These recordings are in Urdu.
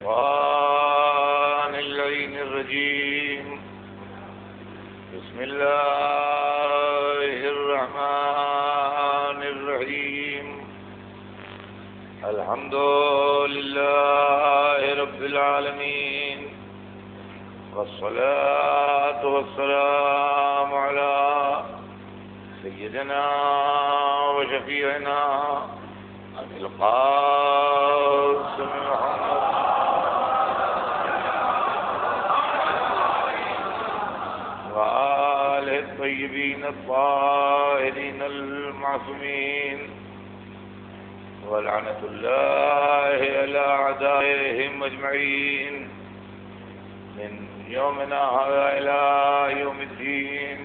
الشيطان اللعين الرجيم. بسم الله الرحمن الرحيم. الحمد لله رب العالمين، والصلاة والسلام على سيدنا وشفيعنا أبي القاسم محمد وآله الطيبين الطاهرين المعصومين، ولعنة الله على أعدائهم أجمعين من يومنا هذا إلى يوم الدين.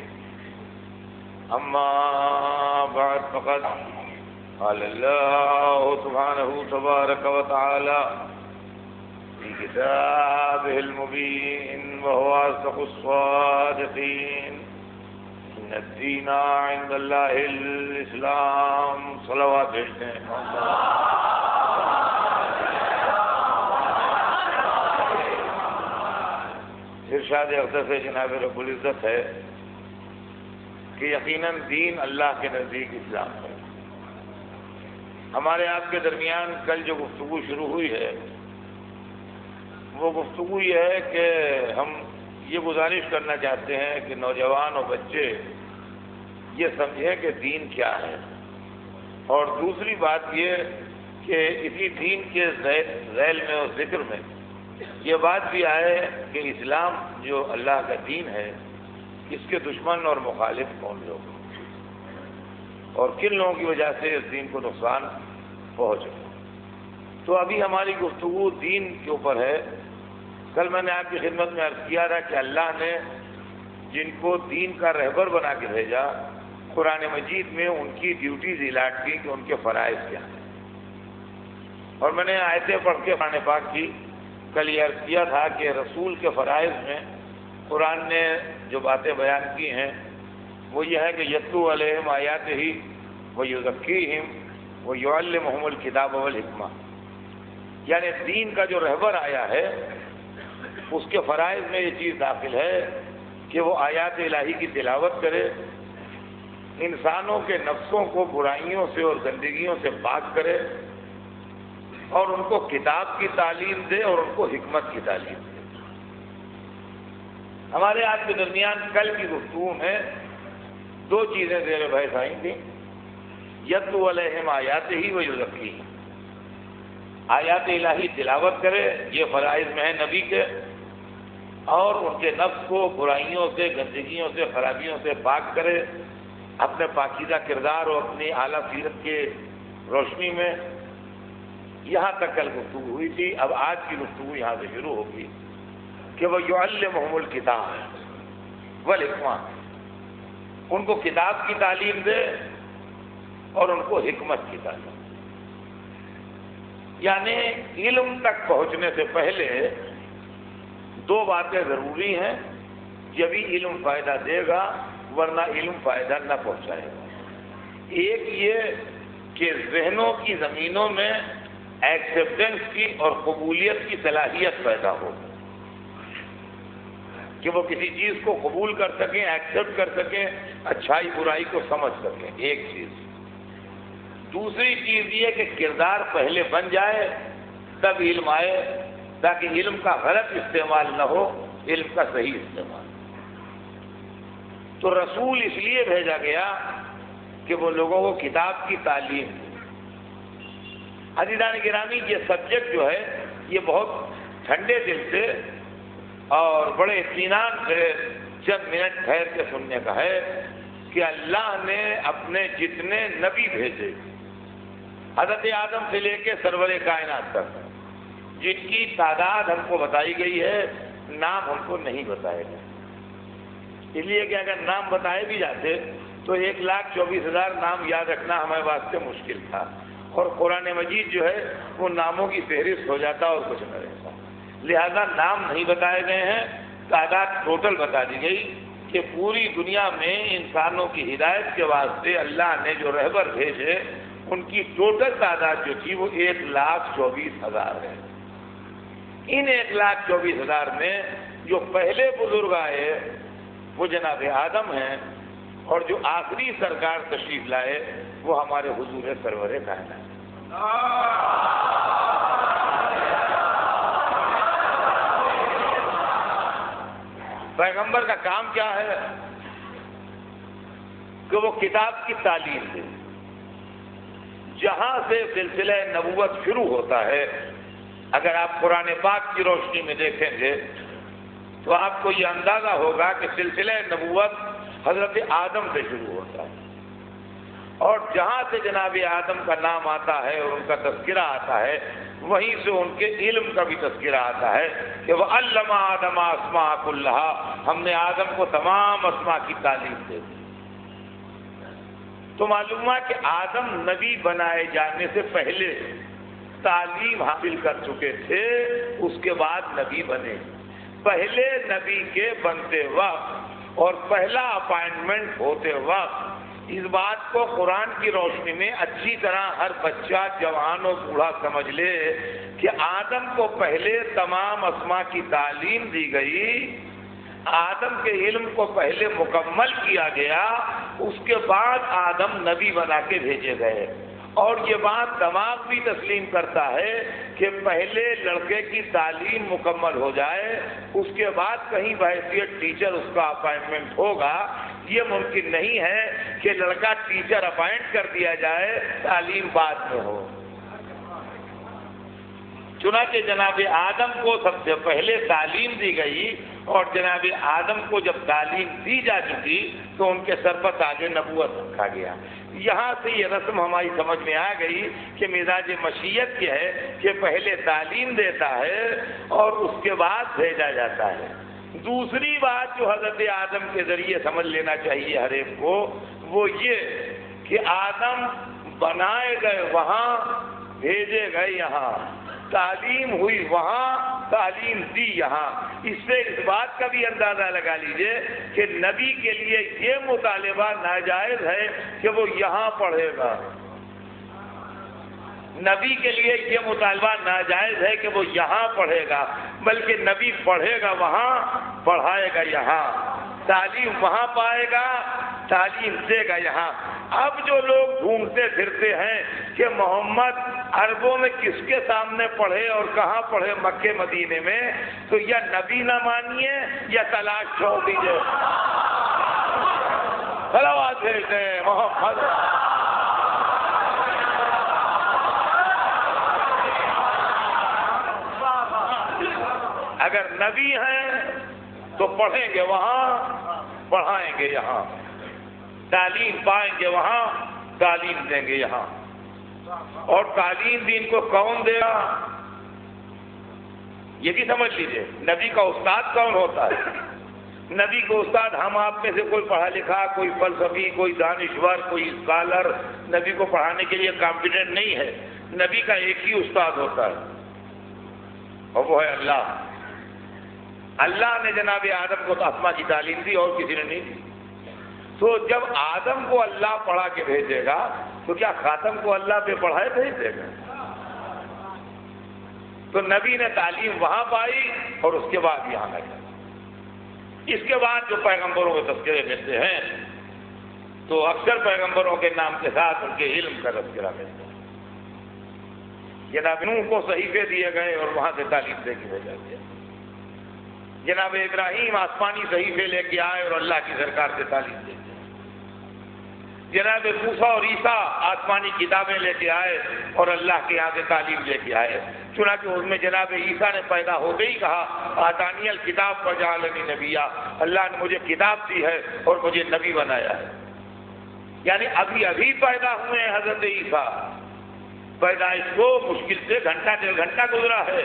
أما بعد، فقد قال الله سبحانه تبارك وتعالى في كتابه المبين وهو أصدق الصادقين: إن الدين عند الله الإسلام. صلوات بھیجتے ہیں. ارشاد اقدس جناب رب العزت ہے کہ یقیناً دین اللہ کے نزدیک اسلام ہے. ہمارے آپ کے درمیان کل جو گفتگو شروع ہوئی ہے وہ گفتگو یہ ہے کہ ہم یہ گزارش کرنا چاہتے ہیں کہ نوجوان اور بچے یہ سمجھیں کہ دین کیا ہے، اور دوسری بات یہ کہ اسی دین کے ذیل میں اور ذکر میں یہ بات بھی آئے کہ اسلام جو اللہ کا دین ہے اس کے دشمن اور مخالف کون لوگ ہیں اور کن لوگوں کی وجہ سے اس دین کو نقصان پہنچے. تو ابھی ہماری گفتگو دین کے اوپر ہے. کل میں نے آپ کی خدمت میں عرض کیا تھا کہ اللہ نے جن کو دین کا رہبر بنا کے بھیجا، قرآن مجید میں ان کی ڈیوٹیز الاٹ کی کہ ان کے فرائض کیا ہیں، اور میں نے آیتیں پڑھ کے قرآن پاک کی کل یہ عرض کیا تھا کہ رسول کے فرائض میں قرآن نے جو باتیں بیان کی ہیں وہ یہ ہے کہ یتلو علیہم آیاتہ ویزکیہم ویعلمہم الکتاب والحکمہ. یعنی دین کا جو رہبر آیا ہے اس کے فرائض میں یہ چیز داخل ہے کہ وہ آیات الہی کی تلاوت کرے، انسانوں کے نفسوں کو برائیوں سے اور گندگیوں سے پاک کرے، اور ان کو کتاب کی تعلیم دے اور ان کو حکمت کی تعلیم دے. ہمارے آج کے درمیان کل کی گفتگو میں دو چیزیں زیر بحث آئی تھیں: یتلو علیہم آیاتہ ویزکیہم، آیات الہی تلاوت کرے، یہ فرائض میں ہے نبی کے، اور ان کے نفس کو برائیوں سے، گندگیوں سے، خرابیوں سے پاک کرے اپنے پاکیزہ کردار اور اپنی اعلیٰ سیرت کے روشنی میں. یہاں تک کل گفتگو ہوئی تھی. اب آج کی گفتگو یہاں سے شروع ہوگی کہ وہ یعلمہم الکتاب والحکمہ، ان کو کتاب کی تعلیم دے اور ان کو حکمت کی تعلیم دے. یعنی علم تک پہنچنے سے پہلے دو باتیں ضروری ہیں، جبھی علم فائدہ دے گا، ورنہ علم فائدہ نہ پہنچائے گا. ایک یہ کہ ذہنوں کی زمینوں میں ایکسیپٹنس کی اور قبولیت کی صلاحیت پیدا ہو کہ وہ کسی چیز کو قبول کر سکیں، ایکسیپٹ کر سکیں، اچھائی برائی کو سمجھ سکیں. ایک چیز. دوسری چیز یہ کہ کردار پہلے بن جائے تب علم آئے، تاکہ علم کا غلط استعمال نہ ہو، علم کا صحیح استعمال. تو رسول اس لیے بھیجا گیا کہ وہ لوگوں کو کتاب کی تعلیم دے. عزیزان گرامی، یہ سبجیکٹ جو ہے یہ بہت ٹھنڈے دل سے اور بڑے اطمینان سے چند منٹ ٹھہر کے سننے کا ہے کہ اللہ نے اپنے جتنے نبی بھیجے، حضرت آدم سے لے کے سرور کائنات تک، جن کی تعداد ہم کو بتائی گئی ہے، نام ہم کو نہیں بتائے گئے. اس لیے کہ اگر نام بتائے بھی جاتے تو 1,24,000 نام یاد رکھنا ہمارے واسطے مشکل تھا، اور قرآن مجید جو ہے وہ ناموں کی فہرست ہو جاتا اور کچھ نہ رہتا. لہذا نام نہیں بتائے گئے ہیں، تعداد ٹوٹل بتا دی گئی کہ پوری دنیا میں انسانوں کی ہدایت کے واسطے اللہ نے جو رہبر بھیجے ان کی ٹوٹل تعداد جو تھی وہ 1,24,000 ہے. ان 1,24,000 میں جو پہلے بزرگ آئے وہ جناب آدم ہیں، اور جو آخری سرکار تشریف لائے وہ ہمارے حضور سرور کائنات۔ پیغمبر کا کام کیا ہے کہ وہ کتاب کی تعلیم دے۔ جہاں سے سلسلہ نبوت شروع ہوتا ہے، اگر آپ قرآن پاک کی روشنی میں دیکھیں گے تو آپ کو یہ اندازہ ہوگا کہ سلسلہ نبوت حضرت آدم سے شروع ہوتا ہے، اور جہاں سے جناب آدم کا نام آتا ہے اور ان کا تذکرہ آتا ہے، وہیں سے ان کے علم کا بھی تذکرہ آتا ہے کہ وہ علم آدم اسماء کلھا، ہم نے آدم کو تمام اسماء کی تعلیم دے دی۔ تو معلوم ہوا کہ آدم نبی بنائے جانے سے پہلے تعلیم حاصل کر چکے تھے، اس کے بعد نبی بنے۔ پہلے نبی کے بنتے وقت اور پہلا اپائنٹمنٹ ہوتے وقت اس بات کو قرآن کی روشنی میں اچھی طرح ہر بچہ، جوان و بوڑھا سمجھ لے کہ آدم کو پہلے تمام اسماء کی تعلیم دی گئی، آدم کے علم کو پہلے مکمل کیا گیا، اس کے بعد آدم نبی بنا کے بھیجے گئے۔ اور یہ بات دماغ بھی تسلیم کرتا ہے کہ پہلے لڑکے کی تعلیم مکمل ہو جائے، اس کے بعد کہیں بحیثیت ٹیچر اس کا اپائنٹمنٹ ہوگا۔ یہ ممکن نہیں ہے کہ لڑکا ٹیچر اپائنٹ کر دیا جائے، تعلیم بعد میں ہو۔ چنانچہ جناب آدم کو سب سے پہلے تعلیم دی گئی، اور جناب آدم کو جب تعلیم دی جا چکی تو ان کے سر پر تاج نبوت رکھا گیا۔ یہاں سے یہ رسم ہماری سمجھ میں آ گئی کہ مزاج مشیت یہ ہے کہ پہلے تعلیم دیتا ہے اور اس کے بعد بھیجا جاتا ہے۔ دوسری بات جو حضرت آدم کے ذریعے سمجھ لینا چاہیے ہر ایک کو، وہ یہ کہ آدم بنائے گئے وہاں، بھیجے گئے یہاں، تعلیم ہوئی وہاں، تعلیم دی یہاں۔ اس سے اس بات کا بھی اندازہ لگا لیجئے کہ نبی کے لیے یہ مطالبہ ناجائز ہے کہ وہ یہاں پڑھے گا۔ نبی کے لیے یہ مطالبہ ناجائز ہے کہ وہ یہاں پڑھے گا، بلکہ نبی پڑھے گا وہاں، پڑھائے گا یہاں، تعلیم وہاں پائے گا، تعلیم دے گا یہاں۔ اب جو لوگ ڈھونڈتے پھرتے ہیں کہ محمد عربوں میں کس کے سامنے پڑھے اور کہاں پڑھے، مکے مدینے میں، تو یا نبی نہ مانیے یا تلاش چھوڑ دیجیے۔ صلوات بھیجتے ہیں محمد۔ اگر نبی ہیں تو پڑھیں گے وہاں، پڑھائیں گے یہاں، تعلیم پائیں گے وہاں، تعلیم دیں گے یہاں۔ اور تعلیم دین کو کون دے گا؟ یہ بھی سمجھ لیجئے، نبی کا استاد کون ہوتا ہے؟ نبی کو استاد ہم آپ میں سے کوئی پڑھا لکھا، کوئی فلسفی، کوئی دانشور، کوئی اسکالر نبی کو پڑھانے کے لیے کمپیٹنٹ نہیں ہے۔ نبی کا ایک ہی استاد ہوتا ہے اور وہ ہے اللہ۔ اللہ نے جناب آدم کو اسماء کی تعلیم دی اور کسی نے نہیں دی۔ تو جب آدم کو اللہ پڑھا کے بھیجے گا تو کیا خاتم کو اللہ پہ پڑھائے بھیج دے گا؟ تو نبی نے تعلیم وہاں پائی اور اس کے بعد یہاں آئی۔ اس کے بعد جو پیغمبروں کے تذکرے ملتے ہیں تو اکثر پیغمبروں کے نام کے ساتھ ان کے علم کا تذکرہ ملتا ہے۔ جناب نوح کو صحیفے دیے گئے اور وہاں سے تعلیم دے کے بھیجا گیا۔ جناب ابراہیم آسمانی صحیفے لے کے آئے اور اللہ کی سرکار سے تعلیم دے کے۔ جناب موسیٰ اور عیسیٰ آسمانی کتابیں لے کے آئے اور اللہ کے یہاں سے تعلیم لے کے آئے۔ چنانچہ اس میں جناب عیسیٰ نے پیدا ہوتے ہی کہا آتانی الکتاب وجعلنی نبیا، اللہ نے مجھے کتاب دی ہے اور مجھے نبی بنایا ہے۔ یعنی ابھی ابھی پیدا ہوئے ہیں حضرت عیسیٰ، پیدائش کو مشکل سے گھنٹہ ڈیڑھ گھنٹہ گزرا ہے،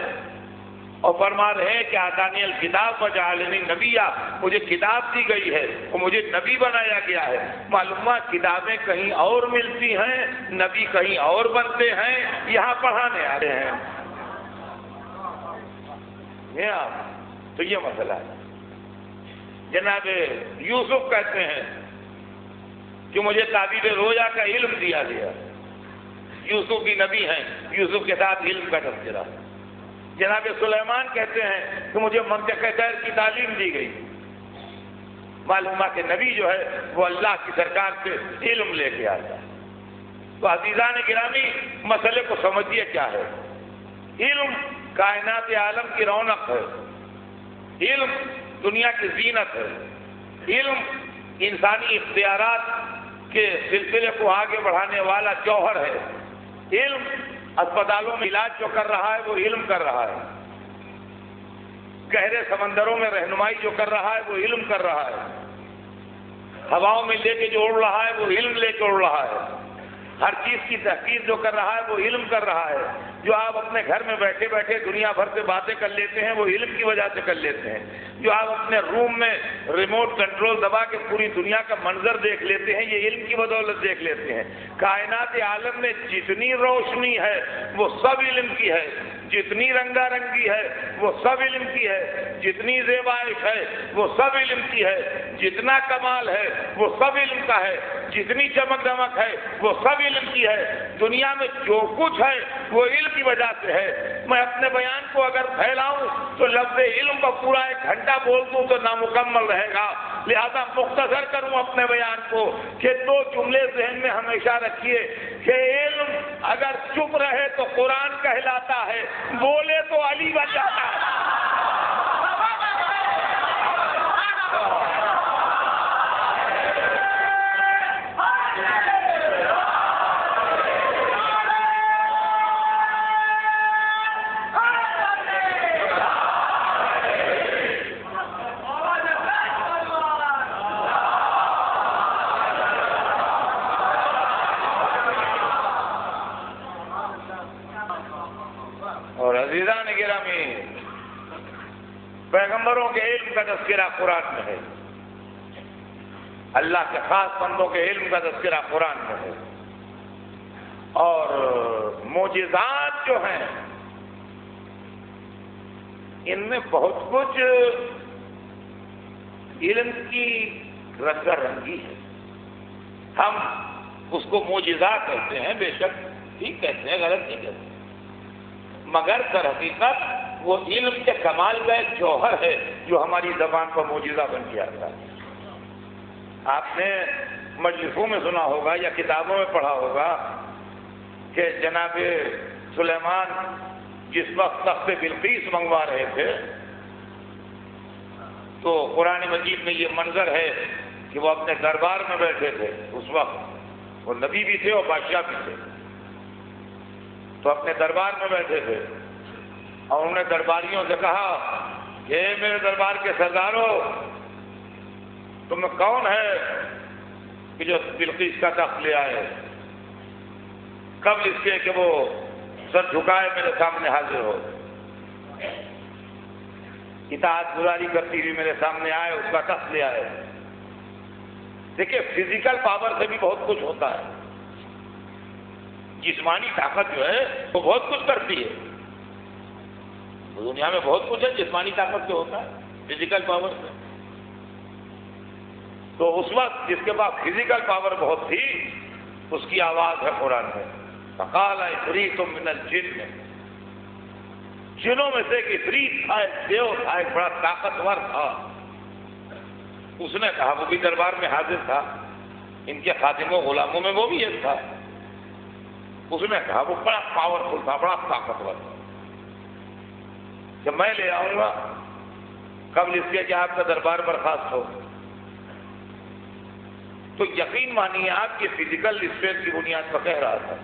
اور فرما رہے ہیں کہ آتانی الکتاب وجعلنی نبیا، مجھے کتاب دی گئی ہے اور مجھے نبی بنایا گیا ہے۔ معلومہ کتابیں کہیں اور ملتی ہیں، نبی کہیں اور بنتے ہیں، یہاں پڑھانے آتے ہیں۔ تو یہ مسئلہ ہے۔ جناب یوسف کہتے ہیں کہ مجھے تعبیر رویا کا علم دیا گیا۔ یوسف بھی نبی ہیں، یوسف کے ساتھ علم کا تذکرہ۔ جناب سلیمان کہتے ہیں کہ مجھے منطق طیر کی تعلیم دی گئی. معلوم ہے کہ نبی جو ہے وہ اللہ کی سرکار سے علم لے کے آتا ہے. تو عزیزان گرامی مسئلے کو سمجھیے کیا ہے. علم کائنات عالم کی رونق ہے. علم دنیا کی زینت ہے. علم انسانی اختیارات کے سلسلے کو آگے بڑھانے والا جوہر ہے. علم اسپتالوں میں علاج جو کر رہا ہے وہ علم کر رہا ہے. گہرے سمندروں میں رہنمائی جو کر رہا ہے وہ علم کر رہا ہے. ہواؤں میں لے کے جو اڑ رہا ہے وہ علم لے کے اڑ رہا ہے. ہر چیز کی تحقیق جو کر رہا ہے وہ علم کر رہا ہے. جو آپ اپنے گھر میں بیٹھے بیٹھے دنیا بھر سے باتیں کر لیتے ہیں وہ علم کی وجہ سے کر لیتے ہیں. جو آپ اپنے روم میں ریموٹ کنٹرول دبا کے پوری دنیا کا منظر دیکھ لیتے ہیں یہ علم کی بدولت دیکھ لیتے ہیں. کائنات عالم میں جتنی روشنی ہے وہ سب علم کی ہے. جتنی رنگا رنگی ہے وہ سب علم کی ہے. جتنی زیبائش ہے وہ سب علم کی ہے. جتنا کمال ہے وہ سب علم کا ہے. جتنی چمک دمک ہے وہ سب علم کی ہے. دنیا میں جو کچھ ہے وہ علم کی وجہ سے ہے. میں اپنے بیان کو اگر پھیلاؤں تو لفظ علم کا پورا 1 گھنٹہ بول دوں تو نامکمل رہے گا. لہذا مختصر کروں اپنے بیان کو کہ 2 جملے ذہن میں ہمیشہ رکھیے کہ علم اگر چپ رہے تو قرآن کہلاتا ہے, بولے تو علی بن جاتا ہے. عزیزان گرامی پیغمبروں کے علم کا تذکرہ قرآن میں ہے. اللہ کے خاص بندوں کے علم کا تذکرہ قرآن میں ہے. اور معجزات جو ہیں ان میں بہت کچھ علم کی رنگا رنگی ہے. ہم اس کو معجزات کہتے ہیں, بے شک ٹھیک کہتے ہیں, غلط نہیں کہتے, مگر در حقیقت وہ علم کے کمال کا ایک جوہر ہے جو ہماری زبان پر معجزہ بن کے آتا ہے. آپ نے مجلسوں میں سنا ہوگا یا کتابوں میں پڑھا ہوگا کہ جناب سلیمان جس وقت تخت بلقیس منگوا رہے تھے تو قرآن مجید میں یہ منظر ہے کہ وہ اپنے دربار میں بیٹھے تھے. اس وقت وہ نبی بھی تھے اور بادشاہ بھی تھے. تو اپنے دربار میں بیٹھے تھے اور انہوں نے درباریوں سے کہا کہ میرے دربار کے سرداروں, تم میں کون ہے کہ جو بلقیس کا تخت لے آئے؟ قبل اس کے کہ وہ سر جھکائے میرے سامنے حاضر ہو, اطاعت گزاری کرتی ہوئی میرے سامنے آئے, اس کا تخت لے آئے. دیکھیے فزیکل پاور سے بھی بہت کچھ ہوتا ہے. جسمانی طاقت جو ہے وہ بہت کچھ کرتی ہے. دنیا میں بہت کچھ ہے جسمانی طاقت سے ہوتا ہے, فزیکل پاور سے. تو اس وقت جس کے پاس فزیکل پاور بہت تھی اس کی آواز ہے قرآن میں, فقال عفریت من الجن, جنوں میں سے ایک عفریت تھا, ایک دیو تھا, ایک بڑا طاقتور تھا. اس نے کہا, وہ بھی دربار میں حاضر تھا, ان کے خادموں غلاموں میں وہ بھی ایک تھا. اس نے کہا, وہ بڑا پاورفل تھا, بڑا طاقتور تھا, کہ میں لے آؤں گا قبل اس کے کہ آپ کا دربار برخاست ہو. تو یقین مانیے آپ کی فزیکل اسٹرینتھ کی بنیاد پر کہہ رہا تھا.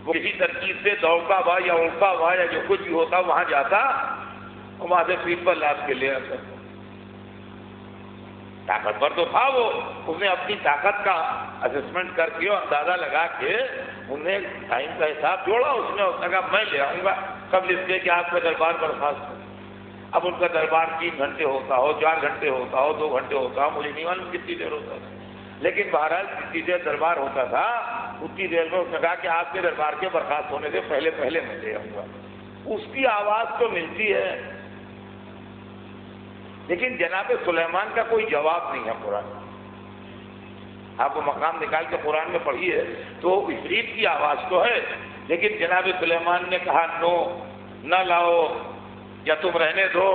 وہ کسی ترکیب سے دوڑتا ہوا یا اڑتا ہوا یا جو کچھ بھی ہوتا وہاں جاتا اور وہاں سے پیٹ پر لاد کے لے آتا. طاقتور تو تھا وہ, اس نے اپنی طاقت کا اسسمنٹ کر کے اور اندازہ لگا کے انہیں ٹائم کا حساب جوڑا. اس نے کہا میں لے آؤں گا قبل اس کے کہ آپ کا دربار برخاست ہو. اب ان کا دربار 3 گھنٹے ہوتا ہو, 4 گھنٹے ہوتا ہو, 2 گھنٹے ہوتا ہو, مجھے نہیں معلوم کتنی دیر ہوتا تھا, لیکن بہرحال جتنی دیر دربار ہوتا تھا اتنی دیر میں اس نے کہا کہ آپ کے دربار کے برخاست ہونے سے پہلے پہلے میں لے آؤں گا. اس کی آواز تو ملتی ہے, لیکن جناب سلیمان کا کوئی جواب نہیں ہے قرآن. آپ وہ مقام نکال کے قرآن میں پڑھیے تو عفریت کی آواز تو ہے, لیکن جناب سلیمان نے کہا نو, نہ لاؤ یا تم رہنے دو،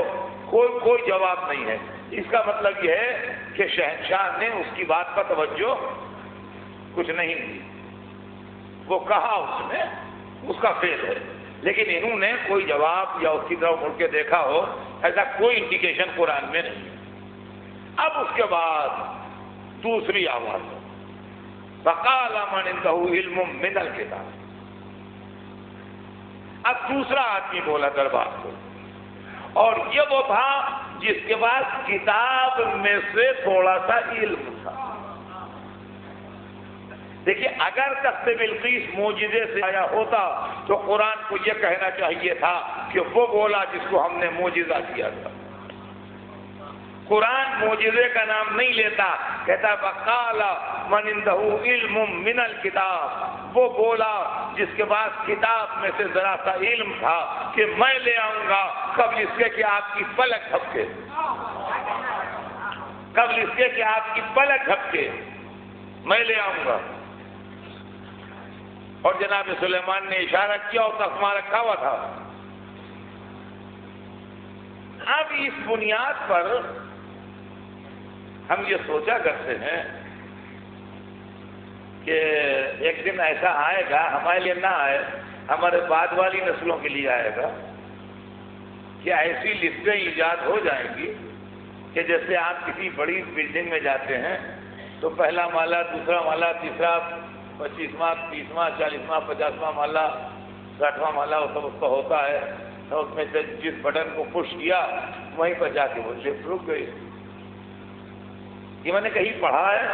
کوئی جواب نہیں ہے۔ اس کا مطلب یہ ہے کہ شہنشاہ نے اس کی بات پر توجہ کچھ نہیں دی، وہ کہا اس نے، اس کا فعل ہے، لیکن انہوں نے کوئی جواب یا اس کی طرف مڑ کے دیکھا ہو ایسا کوئی انڈیکیشن قرآن میں نہیں۔ اب اس کے بعد دوسری آواز، فقال من عنده علم من الکتاب، اب دوسرا آدمی بولا دربار کو، اور یہ وہ تھا جس کے پاس کتاب میں سے تھوڑا سا علم تھا۔ دیکھیے اگر تخت بلقیس معجزے سے آیا ہوتا تو قرآن کو یہ کہنا چاہیے تھا کہ وہ بولا جس کو ہم نے معجزہ کیا تھا۔ قرآن معجزے کا نام نہیں لیتا، کہتا وقال من عنده علم من الکتاب، وہ بولا جس کے پاس کتاب میں سے ذرا سا علم تھا کہ میں لے آؤں گا قبل اس کے کہ آپ کی پلک جھپکے، قبل اس کے کہ آپ کی پلک جھپکے میں لے آؤں گا۔ اور جناب سلیمان نے اشارہ کیا اور تسمہ رکھا ہوا تھا۔ اب اس بنیاد پر ہم یہ سوچا کرتے ہیں کہ ایک دن ایسا آئے گا، ہمارے لیے نہ آئے، ہمارے بعد والی نسلوں کے لیے آئے گا، کہ ایسی لسٹیں ایجاد ہو جائیں گی کہ جیسے آپ کسی بڑی بلڈنگ میں جاتے ہیں تو پہلا مالا، دوسرا مالا، تیسرا، 25واں، 30واں، 40واں، 50واں مالا، 60واں مالا، وہ سب اس کا ہوتا ہے، تو اس میں سے جس بٹن کو پش کیا وہیں پر جا کے وہ لفٹ رک گئی۔ یہ میں نے کہیں پڑھا ہے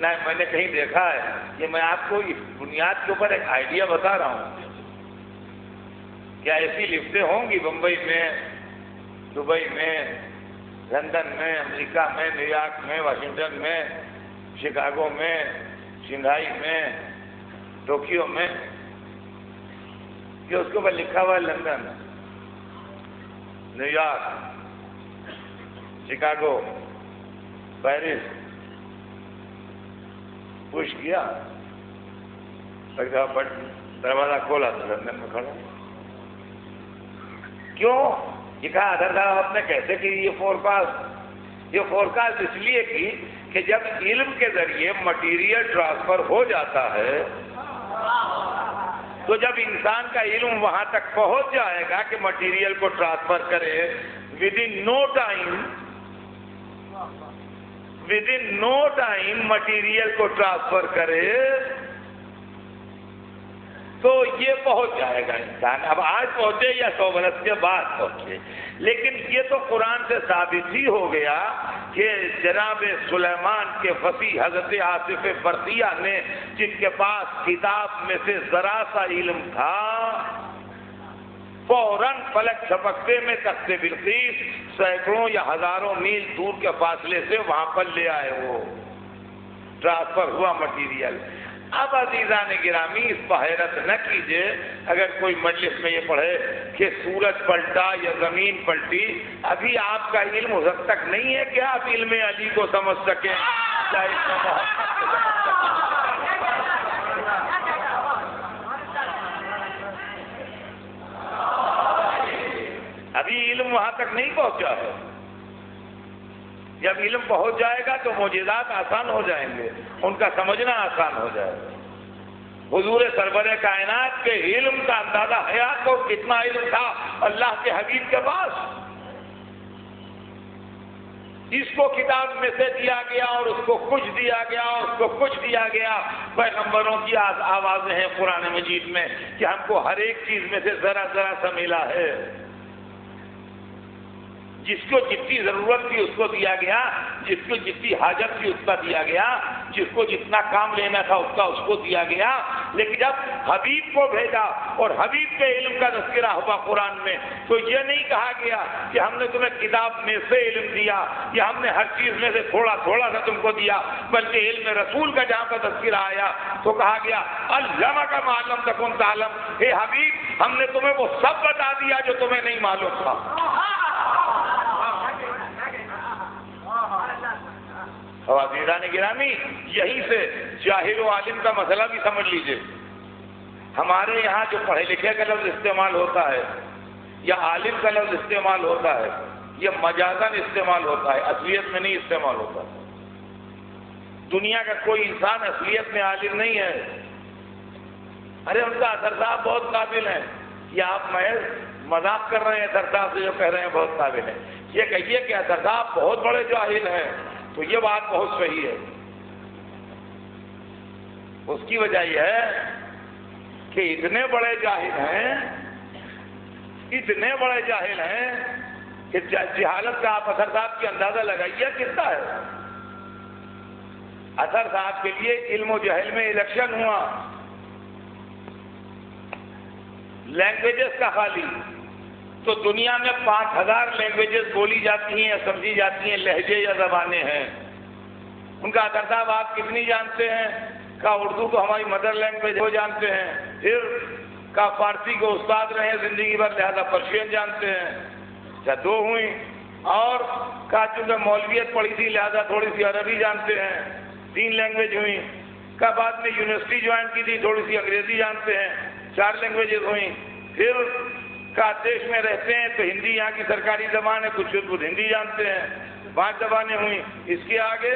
نہ میں نے کہیں دیکھا ہے، یہ میں آپ کو اس بنیاد کے اوپر ایک آئیڈیا بتا رہا ہوں۔ کیا ایسی لفٹیں ہوں گی بمبئی میں، دبئی میں، لندن میں، امریکہ میں، نیو یارک میں، واشنگٹن میں، شکاگو میں، شنگھائی میں، ٹوکیو میں، کہ اس کے اوپر لکھا ہوا ہے London, new York, Chicago, Paris, پوش کیا، دروازہ کھولا تو لندن میں کھڑا۔ کیوں؟ یہ کہا ادھر صاحب آپ نے کیسے کی یہ فورکاسٹ؟ یہ فورکاسٹ اس لیے کی کہ جب علم کے ذریعے مٹیریل ٹرانسفر ہو جاتا ہے تو جب انسان کا علم وہاں تک پہنچ جائے گا کہ مٹیریل کو ٹرانسفر کرے within no time material کو ٹرانسفر کرے تو یہ پہنچ جائے گا انسان۔ اب آج پہنچے یا 100 برس کے بعد پہنچے، لیکن یہ تو قرآن سے ثابت ہی ہو گیا کہ جناب سلیمان کے وسیع حضرت آصف برقیہ نے جن کے پاس کتاب میں سے ذرا سا علم تھا، فوراً فلک جھپکتے میں تخت بلقیس سینکڑوں یا ہزاروں میل دور کے فاصلے سے وہاں پر لے آئے، وہ ٹرانسفر ہوا مٹیریل۔ اب عزیزان گرامی اس پر حیرت نہ کیجیے اگر کوئی مجلس میں یہ پڑھے کہ سورج پلٹا یا زمین پلٹی، ابھی آپ کا علم اس حد تک نہیں ہے کہ آپ علم علی کو سمجھ سکیں، چاہے اس میں محمد کو سمجھ سکیں۔ ابھی علم وہاں تک نہیں پہنچا ہے۔ جب علم پہنچ جائے گا تو معجزات آسان ہو جائیں گے، ان کا سمجھنا آسان ہو جائے گا۔ حضور سرور کائنات کے علم کا اندازہ ہے آپ کو کتنا علم تھا اللہ کے حبیب کے پاس، جس کو کتاب میں سے دیا گیا اور اس کو کچھ دیا گیا اور اس کو کچھ دیا گیا۔ پیغمبروں کی آوازیں ہیں قرآن مجید میں کہ ہم کو ہر ایک چیز میں سے ذرا ذرا سا ملا ہے، جس کو جتنی ضرورت تھی اس کو دیا گیا، جس کو جتنی حاجت تھی اس کا دیا گیا، جس کو جتنا کام لینا تھا اس کو دیا گیا۔ لیکن جب حبیب کو بھیجا اور حبیب کے علم کا تذکرہ ہوا قرآن میں تو یہ نہیں کہا گیا کہ ہم نے تمہیں کتاب میں سے علم دیا یا ہم نے ہر چیز میں سے تھوڑا تھوڑا سا تم کو دیا، بلکہ علم رسول کا جہاں پر تذکرہ آیا تو کہا گیا علمک ما لم تکن تعلم، اے حبیب ہم نے تمہیں وہ سب بتا دیا جو تمہیں نہیں معلوم تھا۔ عزیزان گرامی یہیں سے جاہل و عالم کا مسئلہ بھی سمجھ لیجئے۔ ہمارے یہاں جو پڑھے لکھے کا لفظ استعمال ہوتا ہے یا عالم کا لفظ استعمال ہوتا ہے یہ مجازن استعمال ہوتا ہے، اصلیت میں نہیں استعمال ہوتا۔ دنیا کا کوئی انسان اصلیت میں عالم نہیں ہے۔ ارے ان کا اثر صاحب بہت قابل ہیں، یہ آپ محض مذاق کر رہے ہیں اثر صاحب سے جو کہہ رہے ہیں بہت قابل ہیں، یہ کہیے کہ اثر صاحب بہت بڑے جاہل ہیں تو یہ بات بہت صحیح ہے۔ اس کی وجہ یہ ہے کہ اتنے بڑے جاہل ہیں، اتنے بڑے جاہل ہیں کہ جہالت کا آپ اثر صاحب کی اندازہ لگائیے کتنا ہے۔ اثر صاحب کے لیے علم و جہل میں الیکشن ہوا، لینگویجز کا خالی تو دنیا میں 5000 لینگویجز بولی جاتی ہیں یا سمجھی جاتی ہیں، لہجے یا زبانیں ہیں۔ ان کا اثر صاحب آپ کتنی جانتے ہیں؟ کا اردو کو ہماری مدر لینگویج وہ جانتے ہیں، پھر کا فارسی کو استاد رہے ہیں زندگی بھر لہذا پرشین جانتے ہیں، اچھا 2 ہوئی، اور کا چونکہ مولویت پڑھی تھی لہذا تھوڑی سی عربی جانتے ہیں، 3 لینگویج ہوئی، کا بعد میں یونیورسٹی جوائن کی تھی تھوڑی سی انگریزی جانتے ہیں، 4 لینگویجز ہوئیں، پھر کا دیش میں رہتے ہیں تو ہندی یہاں کی سرکاری زبان ہے، کچھ ہندی جانتے ہیں، 5 زبانیں ہوئیں۔ اس کے آگے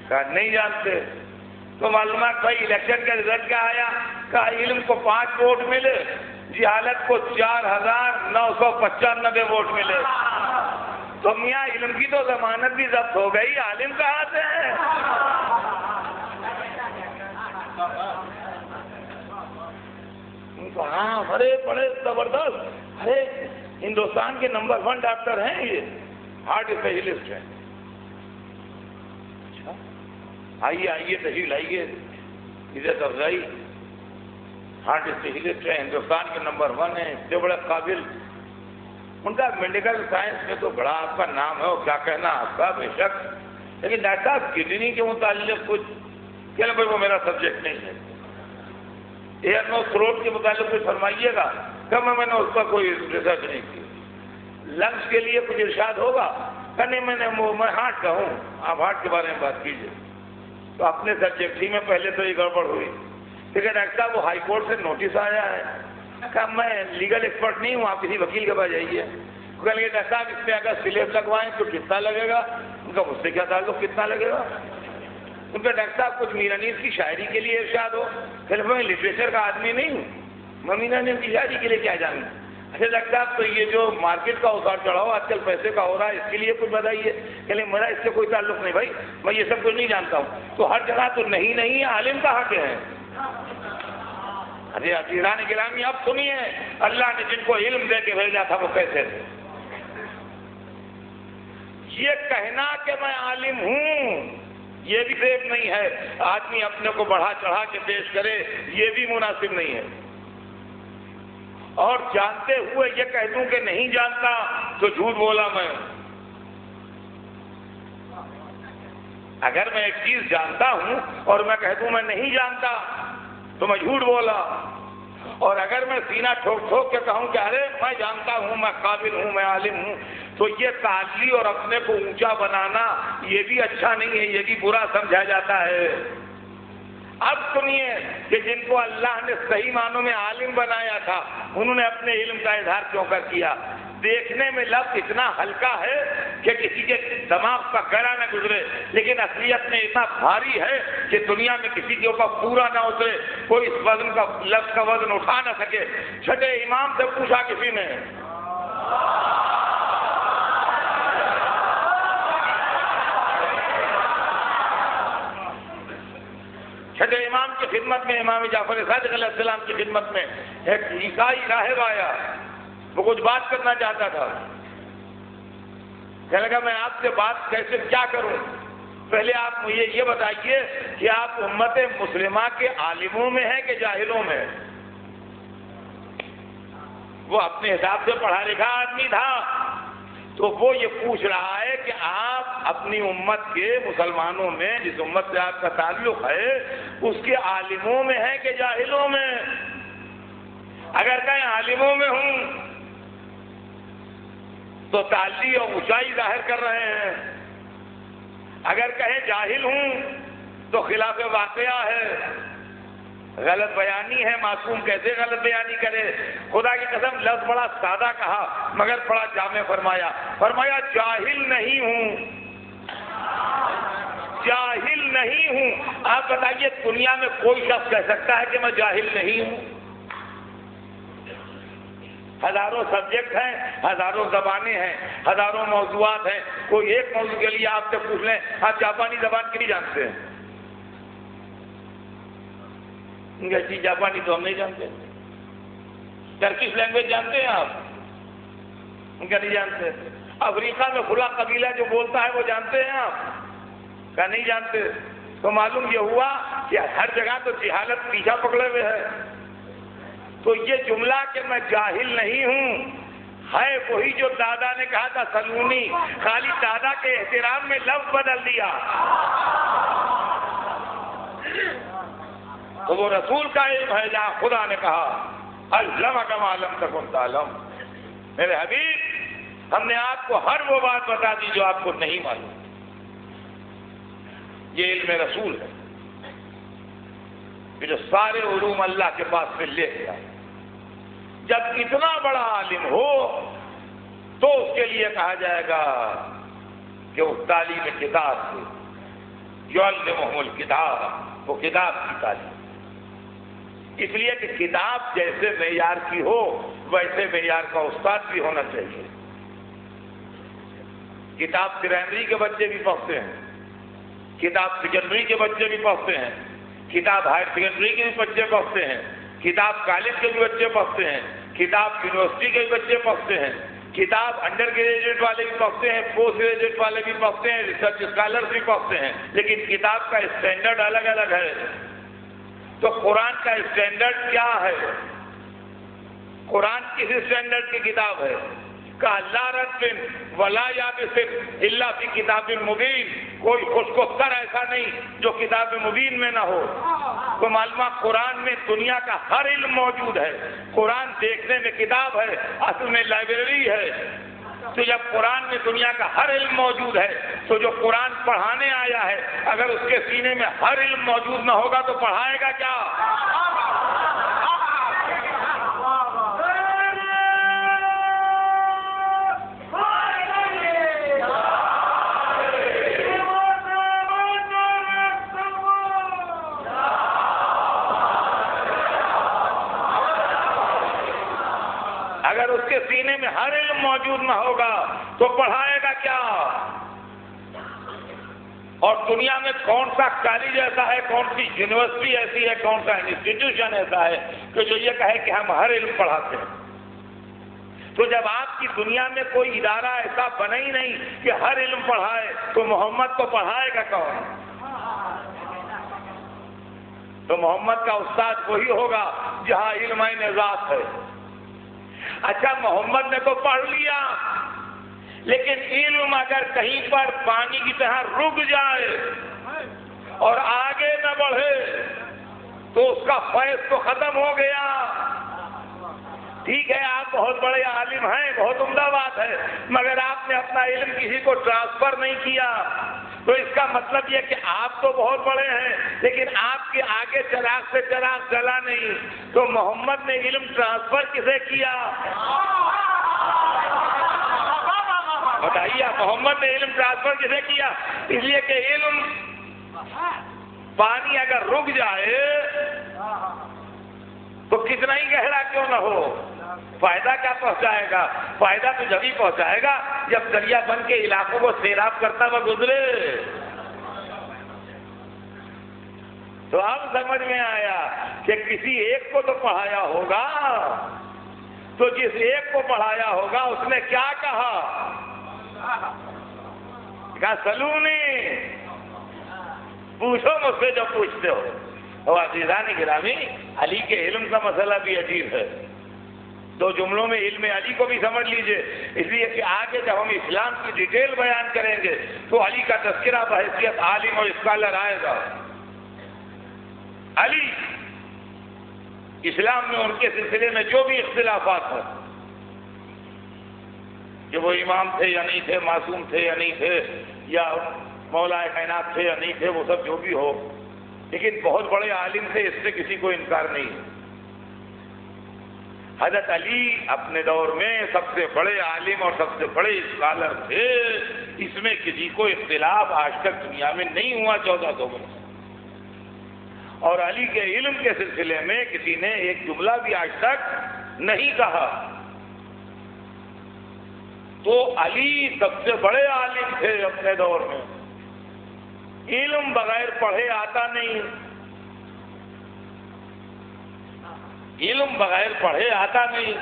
کا نہیں جانتے تو معلومات بھائی الیکشن کا رزلٹ کیا آیا؟ کا علم کو 5 ووٹ ملے، جہالت کو 4995 ووٹ ملے۔ تو میاں علم کی تو ضمانت بھی ضبط ہو گئی، عالم کہاں سے ہے؟ ہاں بڑے بڑے زبردست، ارے ہندوستان کے نمبر 1 ڈاکٹر ہیں، یہ ہارٹ اسپیشلسٹ ہیں۔ آئیے تشریف لائیے، عزت افزائی، ہارٹ اسپیشلسٹ ہیں، ہندوستان کے نمبر 1 ہیں، اتنے بڑے قابل۔ ان کا میڈیکل سائنس میں تو بڑا آپ کا نام ہے، اور کیا کہنا آپ کا، بے شک، لیکن ڈاکٹر صاحب کڈنی کے متعلق کچھ کہنا بھائی وہ میرا سبجیکٹ نہیں ہے، ایئر نوز تھروٹ کے متعلق کچھ فرمائیے گا، کہ میں نے اس پر کوئی ریسرچ نہیں کی۔ لنگس کے لیے کچھ ارشاد ہوگا، کہ نہیں میں ہارٹ کا ہوں، آپ ہارٹ کے بارے میں بات کیجیے۔ تو اپنے سبجیکٹ ہی میں پہلے تو یہ گڑبڑ ہوئی، کیونکہ ڈاکٹر صاحب وہ ہائی کورٹ سے نوٹس آیا ہے کہ میں لیگل ایکسپرٹ نہیں ہوں، آپ کسی وکیل کے پاس جائیے۔ کہیں گے ڈاکٹر صاحب اس میں اگر سلیب لگوائیں تو کتنا لگے گا؟ ان کا مجھ سے کیا تعلق کتنا لگے گا؟ ان کا ڈاکٹر صاحب کچھ میرا نیز کی شاعری کے لیے ارشاد ہو، پھر میں لٹریچر کا آدمی نہیں ہوں، میں میرا نیز کی شاعری کے لیے کیا جانوں؟ اچھا ڈاکٹر صاحب تو یہ جو مارکیٹ کا اتار چڑھاؤ آج کل پیسے کا ہو رہا ہے، اس کے لیے کچھ بتائیے۔ کہ میرا اس سے کوئی تعلق نہیں بھائی، میں یہ سب کچھ نہیں جانتا ہوں۔ تو ہر جگہ تو نہیں عالم کہاں کے ہیں؟ ارے عزیزان گرامی اب سنیے، اللہ نے جن کو علم دے کے بھیجا تھا وہ کیسے تھے۔ یہ کہنا کہ میں عالم ہوں یہ بھی عیب نہیں ہے، آدمی اپنے کو بڑھا چڑھا کے پیش کرے یہ بھی مناسب نہیں ہے، اور جانتے ہوئے یہ کہہ دوں کہ نہیں جانتا تو جھوٹ بولا میں۔ اگر میں ایک چیز جانتا ہوں اور میں کہہ دوں میں نہیں جانتا تو میں جھوٹ بولا، اور اگر میں سینہ ٹھوک ٹھوک کے کہوں کہ ارے میں جانتا ہوں، میں قابل ہوں، میں عالم ہوں، تو یہ تعلی اور اپنے کو اونچا بنانا یہ بھی اچھا نہیں ہے، یہ بھی برا سمجھا جاتا ہے۔ اب سنیے کہ جن کو اللہ نے صحیح معنوں میں عالم بنایا تھا انہوں نے اپنے علم کا اظہار کیوں کر کیا؟ دیکھنے میں لفظ اتنا ہلکا ہے کہ کسی کے دماغ کا گرا نہ گزرے، لیکن اصلیت میں اتنا بھاری ہے کہ دنیا میں کسی کے اوپر پورا نہ اترے، کوئی اس وزن کا لفظ کا وزن اٹھا نہ سکے۔ چھٹے امام سے پوچھا کسی نے، چھٹے امام کی خدمت میں، امام جعفر صادق علیہ السلام کی خدمت میں ایک عیسائی راہب آیا، وہ کچھ بات کرنا چاہتا تھا۔ کہنے لگا میں آپ سے بات کیسے کیا کروں؟ پہلے آپ مجھے یہ بتائیے کہ آپ امت مسلمہ کے عالموں میں ہیں کہ جاہلوں میں؟ وہ اپنے حساب سے پڑھا لکھا آدمی تھا، تو وہ یہ پوچھ رہا ہے کہ آپ اپنی امت کے مسلمانوں میں، جس امت سے آپ کا تعلق ہے، اس کے عالموں میں ہیں کہ جاہلوں میں؟ اگر کہیں عالموں میں ہوں تو تعلی اور اونچائی ظاہر کر رہے ہیں، اگر کہیں جاہل ہوں تو خلاف واقعہ ہے۔ غلط بیانی ہے، معصوم کیسے غلط بیانی کرے؟ خدا کی قسم لفظ بڑا سادہ کہا مگر بڑا جامع فرمایا، فرمایا جاہل نہیں ہوں، جاہل نہیں ہوں۔ آپ بتائیے دنیا میں کوئی شخص کہہ سکتا ہے کہ میں جاہل نہیں ہوں؟ ہزاروں سبجیکٹ ہیں، ہزاروں زبانیں ہیں، ہزاروں موضوعات ہیں، کوئی ایک موضوع کے لیے آپ سے پوچھ لیں آپ جاپانی زبان کی نہیں جانتے ہیں؟ انگریزی جاپانی تو ہم نہیں جانتے۔ ٹرکش لینگویج جانتے ہیں آپ؟ ان کا نہیں جانتے۔ افریقہ میں کھلا قبیلہ جو بولتا ہے وہ جانتے ہیں آپ؟ کا نہیں جانتے۔ تو معلوم یہ ہوا کہ ہر جگہ تو جہالت پیچھا پکڑے ہوئے ہے۔ تو یہ جملہ کہ میں جاہل نہیں ہوں ہے وہی جو دادا نے کہا تھا سلونی، خالی دادا کے احترام میں لفظ بدل دیا۔ تو وہ رسول کا علم ہے جہاں خدا نے کہا علمک ما لم تکن تعلم۔ میرے حبیب ہم نے آپ کو ہر وہ بات بتا دی جو آپ کو نہیں معلوم۔ یہ علم رسول ہے کہ جو سارے علوم اللہ کے پاس سے لے گیا۔ جب اتنا بڑا عالم ہو تو اس کے لیے کہا جائے گا کہ وہ تعلیم کتاب سے یعلمہم الکتاب، وہ کتاب کی تعلیم، اس لیے کہ کتاب جیسے معیار کی ہو ویسے معیار کا استاد بھی ہونا چاہیے۔ کتاب پرائمری کے بچے بھی پڑھتے ہیں، کتاب سیکنڈری کے بچے بھی پڑھتے ہیں، کتاب ہائر سیکنڈری کے بھی بچے پڑھتے ہیں، کتاب کالج کے بھی بچے پڑھتے ہیں، کتاب یونیورسٹی کے بھی بچے پڑھتے ہیں، کتاب انڈر گریجویٹ والے بھی پڑھتے ہیں، پوسٹ گریجویٹ والے بھی پڑھتے ہیں، ریسرچ اسکالرز بھی پڑھتے ہیں، لیکن کتاب کا اسٹینڈرڈ الگ الگ ہے۔ تو قرآن کا اسٹینڈرڈ کیا ہے؟ قرآن کس اسٹینڈرڈ کی کتاب ہے؟ کہ لا رتب ولا یابس الا فی کتاب مبین، کوئی خشک و تر ایسا نہیں جو کتاب مبین میں نہ ہو۔ تو معلومہ قرآن میں دنیا کا ہر علم موجود ہے۔ قرآن دیکھنے میں کتاب ہے، اصل میں لائبریری ہے۔ تو جب قرآن میں دنیا کا ہر علم موجود ہے تو جو قرآن پڑھانے آیا ہے اگر اس کے سینے میں ہر علم موجود نہ ہوگا تو پڑھائے گا کیا؟ اگر اس کے سینے میں ہر علم موجود نہ ہوگا تو پڑھائے گا کیا؟ اور دنیا میں کون سا کالج ایسا ہے، کون سی یونیورسٹی ایسی ہے، کون سا انسٹیٹیوشن ایسا ہے کہ جو یہ کہے کہ ہم ہر علم پڑھاتے ہیں؟ تو جب آپ کی دنیا میں کوئی ادارہ ایسا بنا ہی نہیں کہ ہر علم پڑھائے تو محمد کو پڑھائے گا کون؟ تو محمد کا استاد وہی ہوگا جہاں علم ذات ہے۔ اچھا محمد نے تو پڑھ لیا لیکن علم اگر کہیں پر پانی کی طرح رک جائے اور آگے نہ بڑھے تو اس کا فیض تو ختم ہو گیا۔ ٹھیک ہے آپ بہت بڑے عالم ہیں، بہت عمدہ بات ہے، مگر آپ نے اپنا علم کسی کو ٹرانسفر نہیں کیا، تو اس کا مطلب یہ کہ آپ تو بہت بڑے ہیں لیکن آپ کے آگے چراغ سے چراغ جلا نہیں۔ تو محمد نے علم ٹرانسفر کسے کیا؟ بتائیے محمد نے علم ٹرانسفر کسے کیا؟ اس لیے کہ علم پانی اگر رک جائے تو کتنا ہی گہرا کیوں نہ ہو فائدہ کیا پہنچائے گا؟ فائدہ تو جبھی پہنچائے گا جب دریا بن کے علاقوں کو سیراب کرتا ہوا گزرے۔ تو اب سمجھ میں آیا کہ کسی ایک کو تو پڑھایا ہوگا، تو جس ایک کو پڑھایا ہوگا اس نے کیا کہا؟ کہا سلونی، پوچھو مجھ سے جو پوچھتے ہو۔ اور عزیزان گرامی علی کے علم کا مسئلہ بھی عجیب ہے۔ دو جملوں میں علم علی کو بھی سمجھ لیجئے، اس لیے کہ آگے جب ہم اسلام کی ڈیٹیل بیان کریں گے تو علی کا تذکرہ بحیثیت عالم اور اسکالر آئے گا۔ علی اسلام میں ان کے سلسلے میں جو بھی اختلافات ہیں کہ وہ امام تھے یا نہیں تھے، معصوم تھے یا نہیں تھے، یا مولا کائنات تھے یا نہیں تھے، وہ سب جو بھی ہو، لیکن بہت بڑے عالم تھے، اس سے کسی کو انکار نہیں ہے۔ حضرت علی اپنے دور میں سب سے بڑے عالم اور سب سے بڑے اسکالر تھے، اس میں کسی کو اختلاف آج تک دنیا میں نہیں ہوا 1400 برس۔ اور علی کے علم کے سلسلے میں کسی نے ایک جملہ بھی آج تک نہیں کہا۔ تو علی سب سے بڑے عالم تھے اپنے دور میں، علم بغیر پڑھے آتا نہیں، علم بغیر پڑھے آتا نہیں۔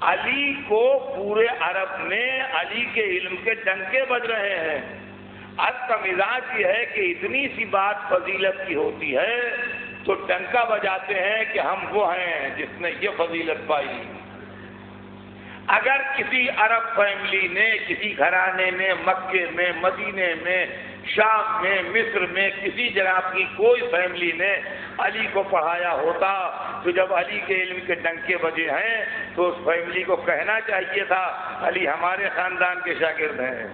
علی کو پورے عرب میں علی کے علم کے ڈنکے بج رہے ہیں۔ آج کا مزاج یہ ہے کہ اتنی سی بات فضیلت کی ہوتی ہے تو ڈنکا بجاتے ہیں کہ ہم وہ ہیں جس نے یہ فضیلت پائی۔ اگر کسی عرب فیملی نے، کسی گھرانے نے مکے میں، مدینے میں، شام میں، مصر میں کسی جگہ کی کوئی فیملی نے علی کو پڑھایا ہوتا تو جب علی کے علم کے ڈنکے بجے ہیں تو اس فیملی کو کہنا چاہیے تھا علی ہمارے خاندان کے شاگرد ہیں،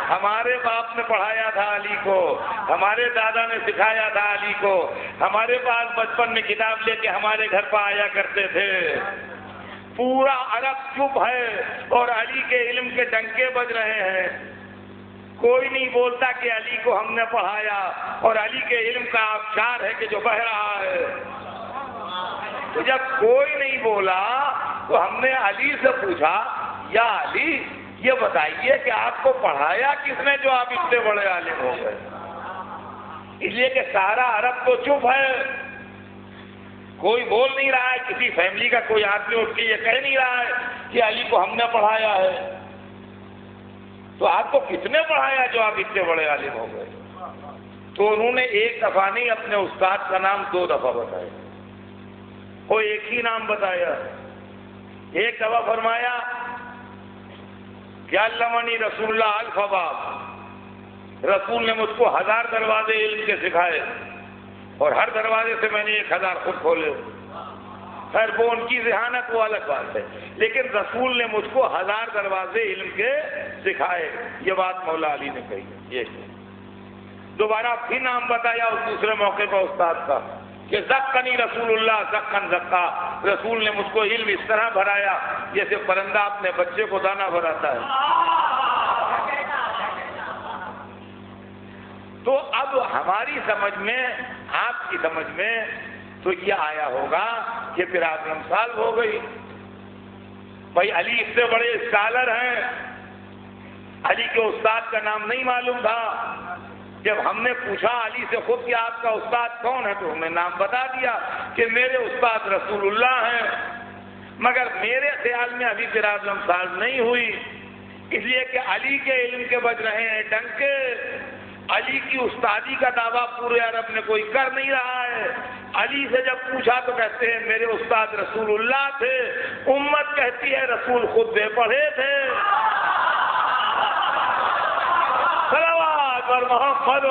ہمارے باپ نے پڑھایا تھا علی کو، ہمارے دادا نے سکھایا تھا علی کو، ہمارے پاس بچپن میں کتاب لے کے ہمارے گھر پر آیا کرتے تھے۔ پورا عرب چپ ہے اور علی کے علم کے ڈنکے بج رہے ہیں، کوئی نہیں بولتا کہ علی کو ہم نے پڑھایا، اور علی کے علم کا آبشار ہے کہ جو بہہ رہا ہے۔ تو جب کوئی نہیں بولا تو ہم نے علی سے پوچھا، یا علی یہ بتائیے کہ آپ کو پڑھایا کس نے جو آپ اتنے بڑے عالم ہو گئے؟ اس لیے کہ سارا عرب تو چپ ہے، کوئی بول نہیں رہا ہے، کسی فیملی کا کوئی آدمی اٹھ کے یہ کہہ نہیں رہا ہے کہ علی کو ہم نے پڑھایا ہے۔ تو آپ کو کس نے پڑھایا جو آپ اتنے بڑے عالم ہو گئے؟ تو انہوں نے ایک دفعہ نہیں اپنے استاد کا نام 2 دفعہ بتایا، وہ ایک ہی نام بتایا۔ ایک دفعہ فرمایا کہ علمنی رسول اللہ الف باب، رسول نے مجھ کو 1000 دروازے علم کے سکھائے اور ہر دروازے سے میں نے 1000 خود کھولے۔ خیر وہ ان کی ذہانت وہ الگ بات ہے، لیکن رسول نے مجھ کو 1000 دروازے علم کے سکھائے، یہ بات مولا علی نے کہی ہے۔ یہ دوبارہ پھر نام بتایا اس دوسرے موقع پر استاد کا کہ زکانی رسول اللہ زکن زکا، رسول نے مجھ کو علم اس طرح بھرایا جیسے پرندہ اپنے بچے کو دانہ بھراتا ہے۔ تو اب ہماری سمجھ میں، آپ کی سمجھ میں تو یہ آیا ہوگا کہ پھر پرابلم سالو ہو گئی۔ بھائی علی اس سے بڑے اسکالر ہیں، علی کے استاد کا نام نہیں معلوم تھا۔ جب ہم نے پوچھا علی سے خود کہ آپ کا استاد کون ہے تو ہمیں نام بتا دیا کہ میرے استاد رسول اللہ ہیں، مگر میرے خیال میں ابھی پرابلم سالو نہیں ہوئی، اس لیے کہ علی کے علم کے بج رہے ہیں ڈنکے۔ علی کی استادی کا دعویٰ پورے عرب میں کوئی کر نہیں رہا ہے۔ علی سے جب پوچھا تو کہتے ہیں میرے استاد رسول اللہ تھے، امت کہتی ہے رسول خود بے پڑھے تھے۔ صلوات اور محمد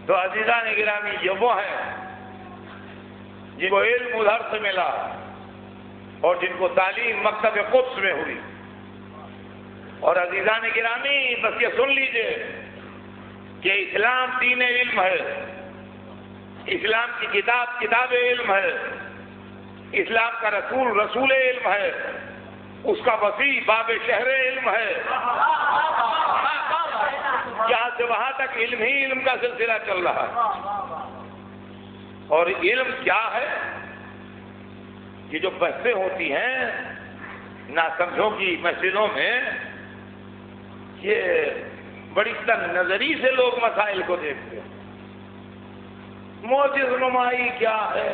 تو عزیزان گرامی یہ وہ ہیں جن کو علم ادھر سے ملا اور جن کو تعلیم مکتب قدس میں ہوئی۔ اور عزیزان گرامی بس یہ سن لیجئے کہ اسلام دین علم ہے، اسلام کی کتاب کتاب علم ہے، اسلام کا رسول رسول علم ہے، اس کا وسیع باب شہر علم ہے، یہاں سے وہاں تک علم ہی علم کا سلسلہ چل رہا ہے۔ اور علم کیا ہے؟ یہ جو بحثیں ہوتی ہیں ناسمجھوں کی مسجدوں میں یہ بڑی تنگ نظری سے لوگ مسائل کو دیکھتے ہیں. معجز نمائی کیا ہے؟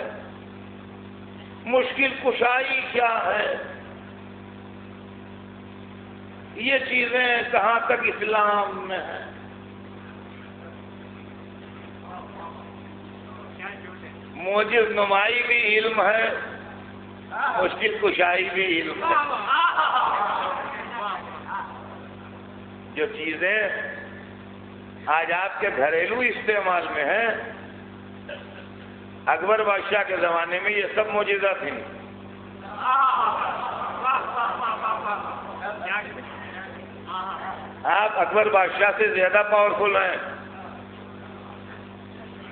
مشکل کشائی کیا ہے؟ یہ چیزیں کہاں تک اسلام میں ہیں؟ معجز نمائی بھی علم ہے، مشکل کشائی بھی علم ہے. جو چیزیں آج آپ کے گھریلو استعمال میں ہیں، اکبر بادشاہ کے زمانے میں یہ سب معجزہ تھیں. آپ اکبر بادشاہ سے زیادہ پاورفل ہیں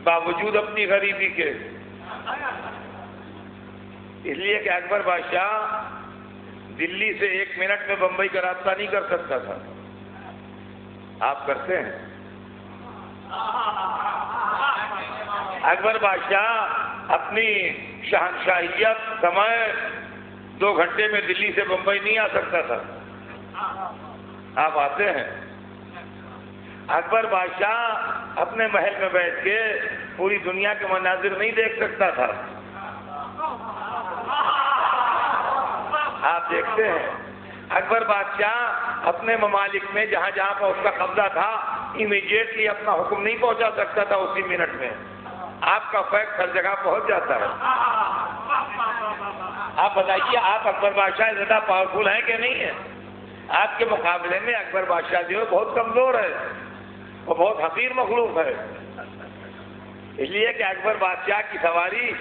باوجود اپنی غریبی کے. اس لیے کہ اکبر بادشاہ دلی سے 1 منٹ میں بمبئی کا رابطہ نہیں کر سکتا تھا. آپ کرتے ہیں. اکبر بادشاہ اپنی شہنشاہیت سمائے 2 گھنٹے میں دلی سے بمبئی نہیں آ سکتا تھا. آپ آتے ہیں. اکبر بادشاہ اپنے محل میں بیٹھ کے پوری دنیا کے مناظر نہیں دیکھ سکتا تھا. آپ دیکھتے ہیں. اکبر بادشاہ اپنے ممالک میں جہاں جہاں پر اس کا قبضہ تھا امیڈیٹلی اپنا حکم نہیں پہنچا سکتا تھا اسی منٹ میں. آپ کا فیکٹ ہر جگہ پہنچ جاتا ہے. آپ بتائیے آپ اکبر بادشاہ زیادہ پاورفل ہیں کہ نہیں ہیں؟ آپ کے مقابلے میں اکبر بادشاہ جو ہے بہت کمزور ہے، وہ بہت حقیر مخلوق ہے. اس لیے کہ اکبر بادشاہ کی سواری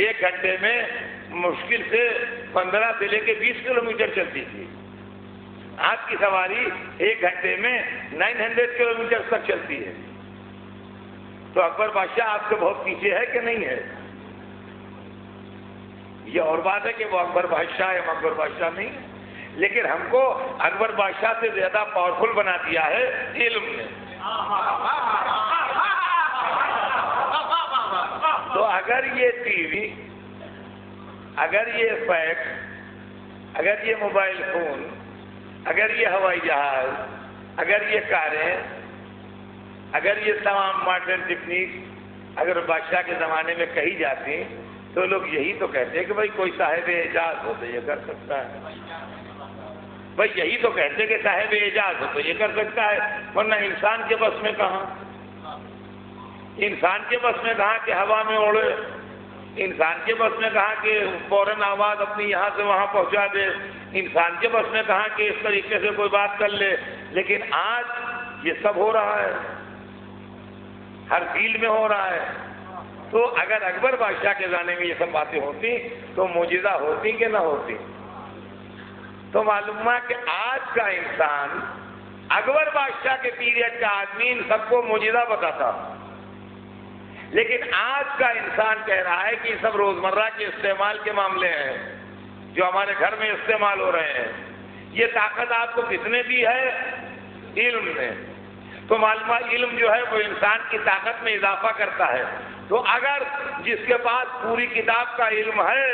1 گھنٹے میں مشکل سے 15 سے لے کے 20 کلومیٹر چلتی تھی. آپ کی سواری 1 گھنٹے میں 900 کلومیٹر تک چلتی ہے. تو اکبر بادشاہ آپ سے بہت پیچھے ہے کہ نہیں ہے؟ یہ اور بات ہے کہ وہ اکبر بادشاہ ہے، ہم اکبر بادشاہ نہیں ہے. لیکن ہم کو اکبر بادشاہ سے زیادہ پاورفل بنا دیا ہے علم نے. تو اگر یہ ٹی وی، اگر یہ فیکس، اگر یہ موبائل فون، اگر یہ ہوائی جہاز، اگر یہ کاریں، اگر یہ تمام ماڈرن ٹیکنیک اگر بادشاہ کے زمانے میں کہی جاتی تو لوگ یہی تو کہتے ہیں کہ بھائی کوئی صاحب اعجاز ہو تو یہ کر سکتا ہے. بھائی یہی تو کہتے کہ صاحب اعجاز ہو تو یہ کر سکتا ہے، ورنہ انسان کے بس میں کہاں. انسان کے بس میں کہاں کہ ہوا میں اڑے، انسان کے بس میں کہاں کہ فوراً آواز اپنی یہاں سے وہاں پہنچا دے، انسان کے بس میں کہاں کہ اس طریقے سے کوئی بات کر لے. لیکن آج یہ سب ہو رہا ہے، ہر فیلڈ میں ہو رہا ہے. تو اگر اکبر بادشاہ کے زمانے میں یہ سب باتیں ہوتی تو معجزہ ہوتی کہ نہ ہوتی؟ تو معلوم ہوا کہ آج کا انسان اکبر بادشاہ کے پیریڈ کا آدمی ان سب کو معجزہ بتاتا، لیکن آج کا انسان کہہ رہا ہے کہ یہ سب روزمرہ کے استعمال کے معاملے ہیں جو ہمارے گھر میں استعمال ہو رہے ہیں. یہ طاقت آپ کو کس نے دی ہے؟ علم نے. تو معلوم علم جو ہے وہ انسان کی طاقت میں اضافہ کرتا ہے. تو اگر جس کے پاس پوری کتاب کا علم ہے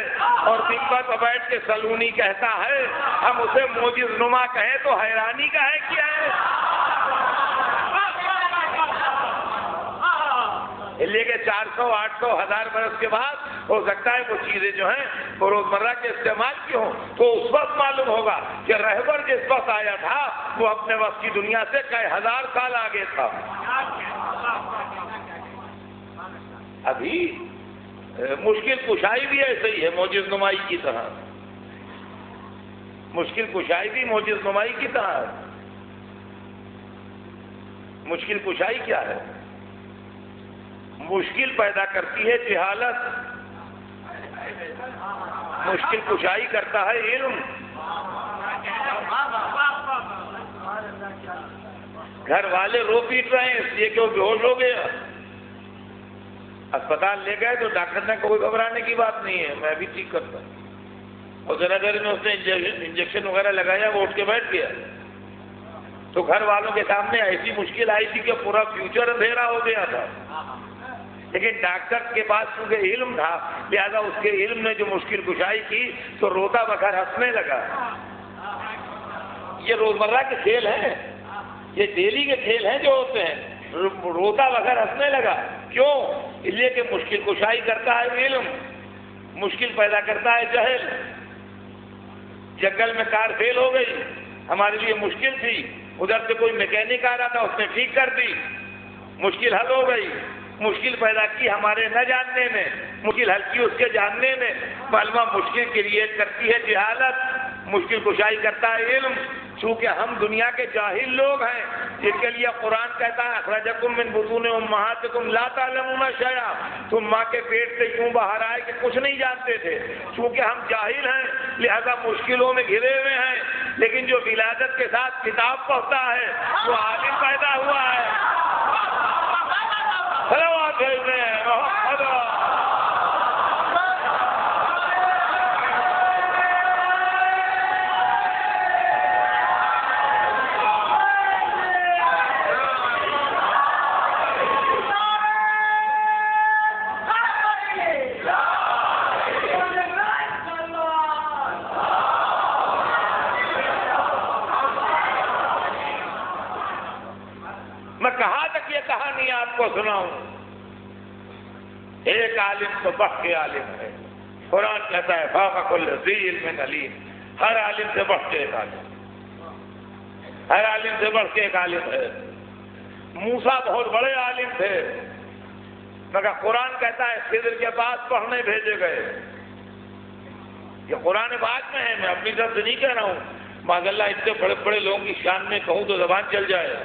اور دن پر بیٹھ کے سلونی کہتا ہے ہم اسے معجز نما کہیں تو حیرانی کا ہے کیا ہے؟ اس لیے کہ 400 800 1000 برس کے بعد ہو سکتا ہے وہ چیزیں جو ہیں وہ روزمرہ کے استعمال کی ہوں. تو اس وقت معلوم ہوگا کہ رہبر جس وقت آیا تھا وہ اپنے وقت کی دنیا سے کئی 1000 سال آگے تھا. ابھی مشکل کشائی بھی ایسے ہی ہے معجز نمائی کی طرح. مشکل کشائی بھی معجز نمائی کی طرح ہے. مشکل کشائی کیا ہے؟ مشکل پیدا کرتی ہے جہالت، مشکل کشائی کرتا ہے علم. گھر والے رو پیٹ رہے ہیں اس لیے کہ وہ بے ہوش ہو گیا. اسپتال لے گئے تو ڈاکٹر نے کوئی گھبرانے کی بات نہیں ہے، میں بھی ٹھیک کرتا ہوں. اور ذرا دیر میں اس نے انجیکشن وغیرہ لگایا، وہ اٹھ کے بیٹھ گیا. تو گھر والوں کے سامنے ایسی مشکل آئی تھی کہ پورا فیوچر اندھیرا ہو گیا تھا. لیکن ڈاکٹر کے پاس کیونکہ علم تھا لہذا اس کے علم نے جو مشکل کشائی کی تو روتا بغیر ہنسنے لگا. یہ روزمرہ کے کھیل ہیں، یہ ڈیلی کے کھیل ہیں جو ہوتے ہیں. روتا بغیر ہنسنے لگا. کیوں؟ اس لیے کہ مشکل کشائی کرتا ہے علم، مشکل پیدا کرتا ہے جہل. جنگل میں کار فیل ہو گئی، ہمارے لیے مشکل تھی، ادھر سے کوئی میکینک آ رہا تھا، اس نے ٹھیک کر دی، مشکل حل ہو گئی. مشکل پیدا کی ہمارے نہ جاننے میں، مشکل حل کی اس کے جاننے میں. معلومہ مشکل کریٹ کرتی ہے جہالت، مشکل کشائی کرتا ہے علم. چونکہ ہم دنیا کے جاہل لوگ ہیں جن کے لیے قرآن کہتا ہے اخرجکم من بطون امہاتکم لا تعلمون شیئا، تم ماں کے پیٹ سے یوں باہر آئے کہ کچھ نہیں جانتے تھے. چونکہ ہم جاہل ہیں لہذا مشکلوں میں گھرے ہوئے ہیں. لیکن جو ولادت کے ساتھ کتاب پڑھتا ہے وہ عالم پیدا ہوا ہے. صلوات بھیجتے ہیں محمد. میں کہاں تک یہ کہانی آپ کو سناؤں؟ ایک عالم تو بڑھ کے عالم ہے. قرآن کہتا ہے فوق کل ذی علم علیم. ہر عالم سے بڑھ کے ایک عالم، ہر عالم سے بڑھ کے ایک عالم ہے. موسیٰ بہت بڑے عالم تھے، مگر قرآن کہتا ہے خضر کے پاس پڑھنے بھیجے گئے. یہ قرآن پاک میں ہے، میں اپنی طرف سے نہیں کہہ رہا ہوں. معاذ اللہ اتنے بڑے بڑے لوگوں کی شان میں کہوں تو زبان چل جائے.